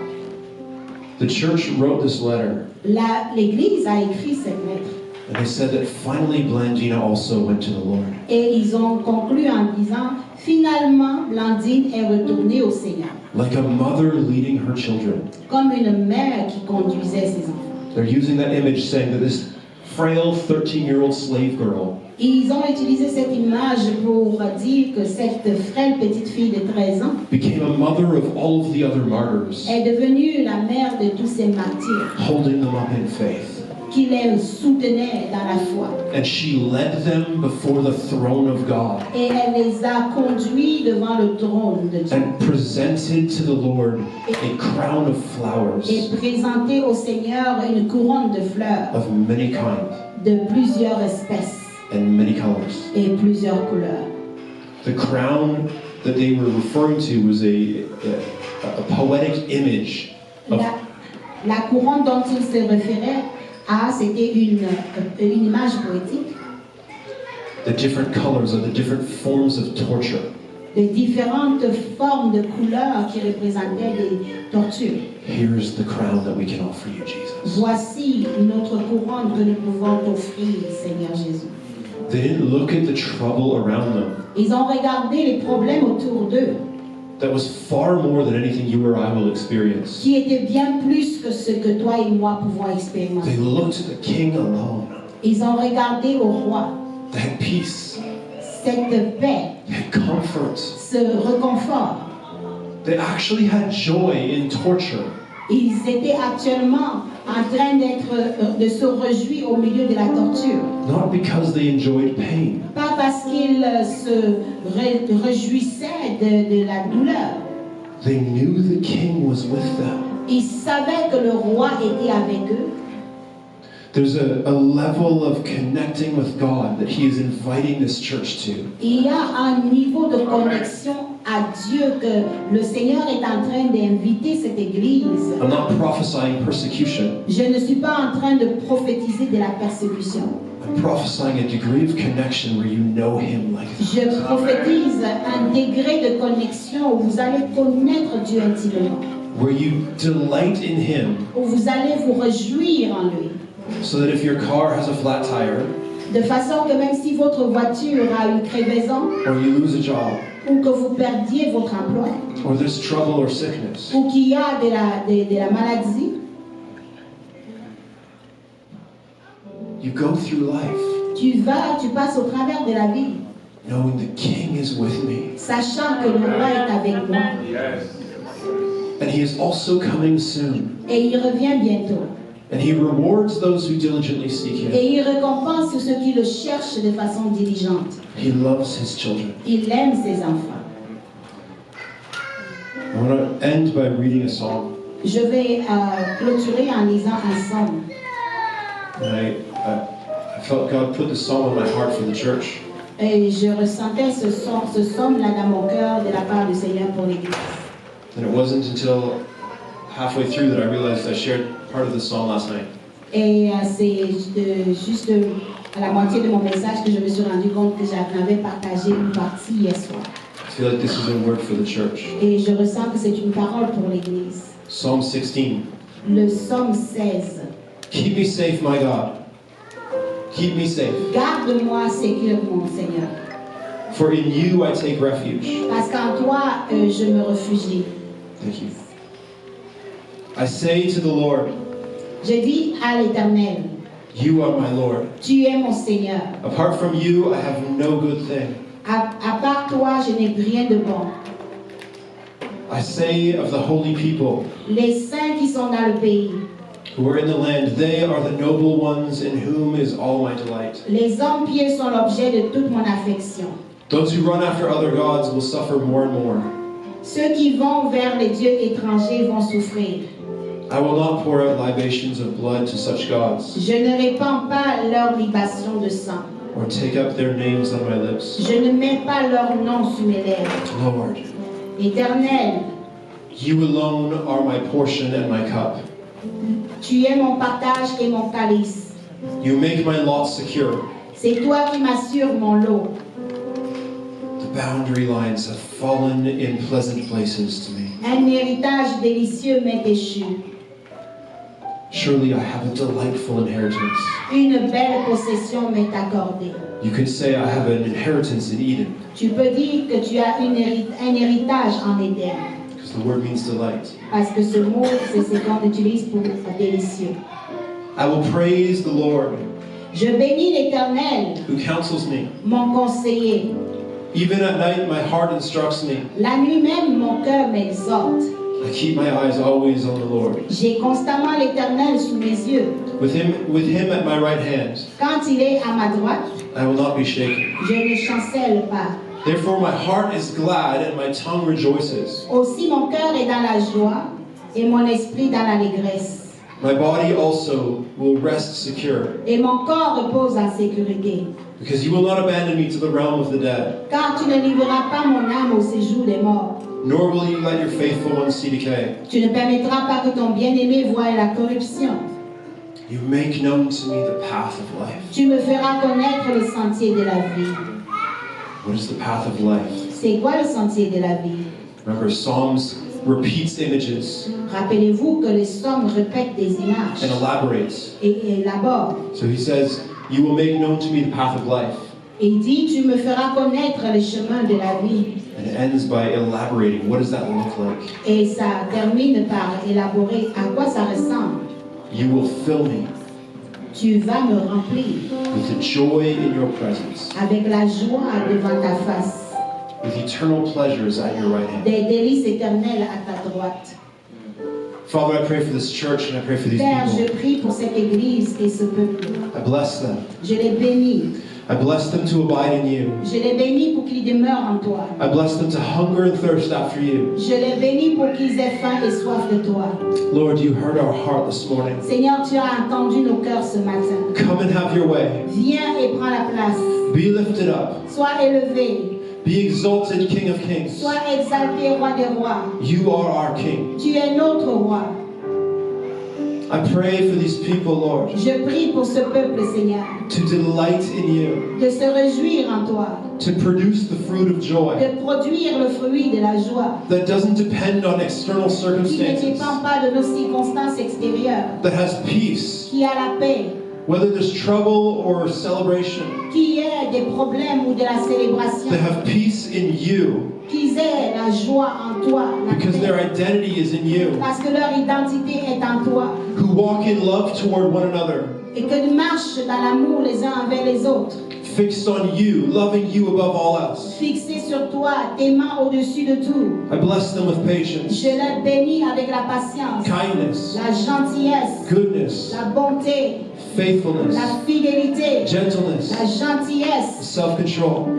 The church wrote this letter, L'Église a écrit cette lettre. and they said that finally Blandina also went to the Lord. Et ils ont conclu en disant, finalement, Blandine est retournée au Seigneur. Like a mother leading her children. Comme une mère qui conduisait ses enfants. They're using that image saying that this frail 13-year-old slave girl Ils ont utilisé cette image pour dire que cette frêle petite fille de 13 ans became a mother of all of the other martyrs, est devenue la mère de tous ces martyrs, holding them up in faith. qui les soutenait dans la foi. And she led them before the throne of God Et elle les a conduits devant le trône de Dieu and presented to the Lord a crown of flowers et présenté au Seigneur une couronne de fleurs of many kinds de plusieurs espèces and many colors. et plusieurs couleurs. The crown that they were referring to was a poetic image of La couronne dont il se référait c'était une image poétique the different colors of the different forms of torture. de différentes formes de couleurs qui représentaient des tortures. Here's the crown that we can offer you, Jesus. Voici notre couronne que nous pouvons t'offrir, Seigneur Jésus. They didn't look at the trouble around them. Ils ont regardé les problèmes autour d'eux, That was far more than anything you or I will experience. qui étaient bien plus que ce que toi et moi pouvons expérimenter. They looked at the king alone. Ils ont regardé au roi, They had peace, cette paix, they had comfort. ce réconfort. They actually had joy in torture. Ils étaient actuellement en train de se réjouir au milieu de la torture. Not because they enjoyed pain, Pas parce qu'ils se réjouissaient de la douleur. they knew the king was with them. Ils savaient que le roi était avec eux. There's a level of connecting with God that he is inviting this church to. Il y a un niveau de connexion à Dieu que le Seigneur est en train d'inviter cette église. I'm not prophesying persecution. Je ne suis pas en train de prophétiser de la persécution. I'm prophesying a degree of connection where you know him like that. Je prophétise un degré de connexion où vous allez connaître Dieu intimement. Where you delight in him, Où vous allez vous réjouir en lui. so that if your car has a flat tire, De façon que même si votre voiture a une crevaison, or you lose a job, ou que vous perdiez votre emploi, or there's trouble or sickness, ou qu'il y a de la maladie, you go through life tu passes au travers de la vie, knowing the king is with me. sachant que le roi est avec moi. And he is also coming soon. Et il revient bientôt. And he rewards those who diligently seek him. Et il récompense ceux qui le cherchent de façon diligente. He loves his children. Il aime ses enfants. I want to end by reading a psalm. Je vais clôturer en lisant un psaume. And I felt God put the psalm on my heart for the church. Et je ressentais ce psaume-là dans mon cœur de la part du Seigneur pour l'Église. And it wasn't until halfway through that I realized I shared part of the psalm last night. Et c'est juste à la moitié de mon message que je me suis rendu compte que j'avais partagé une partie hier soir. I feel like this is a word for the church. Et je ressens que c'est une parole pour l'Église. Psalm 16. Le psaume 16. Keep me safe, my God. Keep me safe. Garde-moi sécure, mon Seigneur. For in you I take refuge. Parce qu'en toi, je me réfugie. Thank you. I say to the Lord, Je dis à l'Éternel, you are my Lord. tu es mon Seigneur. Apart from you, I have no good thing. À part toi, je n'ai rien de bon. I say of the holy people Les saints qui sont dans le pays, who are in the land, they are the noble ones in whom is all my delight. les hommes pieux sont l'objet de toute mon affection. Those who run after other gods will suffer more and more. Ceux qui vont vers les dieux étrangers vont souffrir. I will not pour out libations of blood to such gods, Je ne répands pas leur libation de sang. or take up their names on my lips. Je ne mets pas leur nom sous mes lèvres. Lord, Éternel, You alone are my portion and my cup. Tu es mon partage et mon calice. You make my lot secure. C'est toi qui m'assures mon lot. The boundary lines have fallen in pleasant places to me. Un héritage délicieux m'est échu. Surely I have a delightful inheritance. Une belle possession m'est accordée. You could say I have an inheritance in Eden, Tu peux dire que tu as un héritage en Éden. because the word means delight. Parce que ce mot, c'est ce qu'on utilise pour délicieux. I will praise the Lord Je bénis l'Éternel, who counsels me. mon conseiller. Even at night my heart instructs me. La nuit même, mon cœur m'exhorte. I keep my eyes always on the Lord. J'ai constamment l'Éternel sous mes yeux. With him at my right hand, Quand il est à ma droite, I will not be shaken. je ne chancelle pas. Therefore my heart is glad and my tongue rejoices. Aussi mon cœur est dans la joie et mon esprit dans l'allégresse. My body also will rest secure, Et mon corps repose en sécurité. because you will not abandon me to the realm of the dead, Car tu ne livreras pas mon âme au séjour des morts. nor will you let your faithful one see decay. Tu ne permettras pas que ton bien-aimé voie la corruption. You make known to me the path of life. Tu me feras connaître le sentier de la vie. What is the path of life? C'est quoi le sentier de la vie? Remember, Psalms repeats images Rappelez-vous que les psaumes répètent des images and elaborates. et élaborent. So he says, you will make known to me the path of life. Et il dit, tu me feras connaître les chemins de la vie. And it ends by elaborating. What does that look like? Et ça termine par élaborer à quoi ça ressemble. You will fill me Tu vas me remplir with the joy in your presence, avec la joie devant ta face, with eternal pleasures at your right hand. des délices éternelles à ta droite. Father, I pray for this church and I pray for these Père, je people. prie pour cette église et ce peuple. I bless them. Je les bénis. I bless them to abide in you. Je les bénis pour qu'ils demeurent en toi. I bless them to hunger and thirst after you. Je les bénis pour qu'ils aient faim et soif de toi. Lord, you heard our heart this morning. Seigneur, tu as entendu nos cœurs ce matin. Come and have your way. Viens et prends la place. Be lifted up. Sois élevé. Be exalted, King of Kings. Sois exalté, roi des rois. You are our King. Tu es notre roi. I pray for these people, Lord, Je prie pour ce peuple, Seigneur, to delight in you, de se réjouir en toi, to produce the fruit of joy de produire le fruit de la joie, that doesn't depend on external qui ne circumstances, dépend pas de nos circonstances extérieures, that has peace, qui a la paix, whether there's trouble or celebration, qui ait des problèmes ou de la célébration, that have peace in you, qu'ils aient la joie en toi, la because their paix, identity is in you, parce que leur identité est en toi, who walk in love toward one another, et que nous marchent dans l'amour les uns envers les autres, fixed on you, loving you above all else. fixés sur toi, t'aimant au-dessus de tout. I bless them with patience, Je les bénis avec la patience, kindness, la gentillesse, goodness, la bonté, faithfulness, la fidélité, gentleness, la gentillesse, self-control.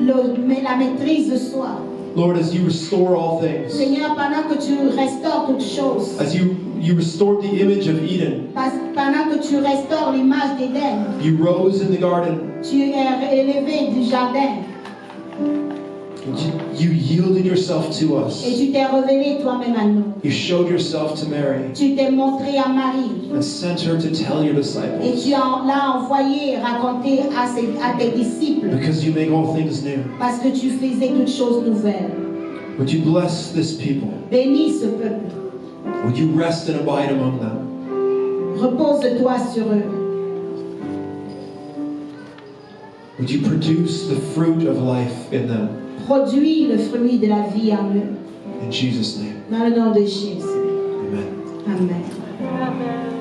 la maîtrise de soi. Lord, as you restore all things, Seigneur, pendant que tu restaures toutes choses, as you restored the image of Eden, pendant que tu restaures l'image d'Éden, you rose in the garden, tu es élevé du jardin you yielded yourself to et us. tu t'es révélé toi-même à nous. You showed yourself to Mary Tu t'es montré à Marie and sent her to tell your et disciples, tu l'as envoyé raconter à tes disciples because you make all things new. parce que tu faisais toutes choses nouvelles. Would you bless this people? Bénis ce peuple. Would you rest and abide among them? Repose-toi sur eux. Would you produce the fruit of life in them? Produis le fruit de la vie en eux. In Jesus' name, Dans le nom de Jésus. amen. Amen. Amen.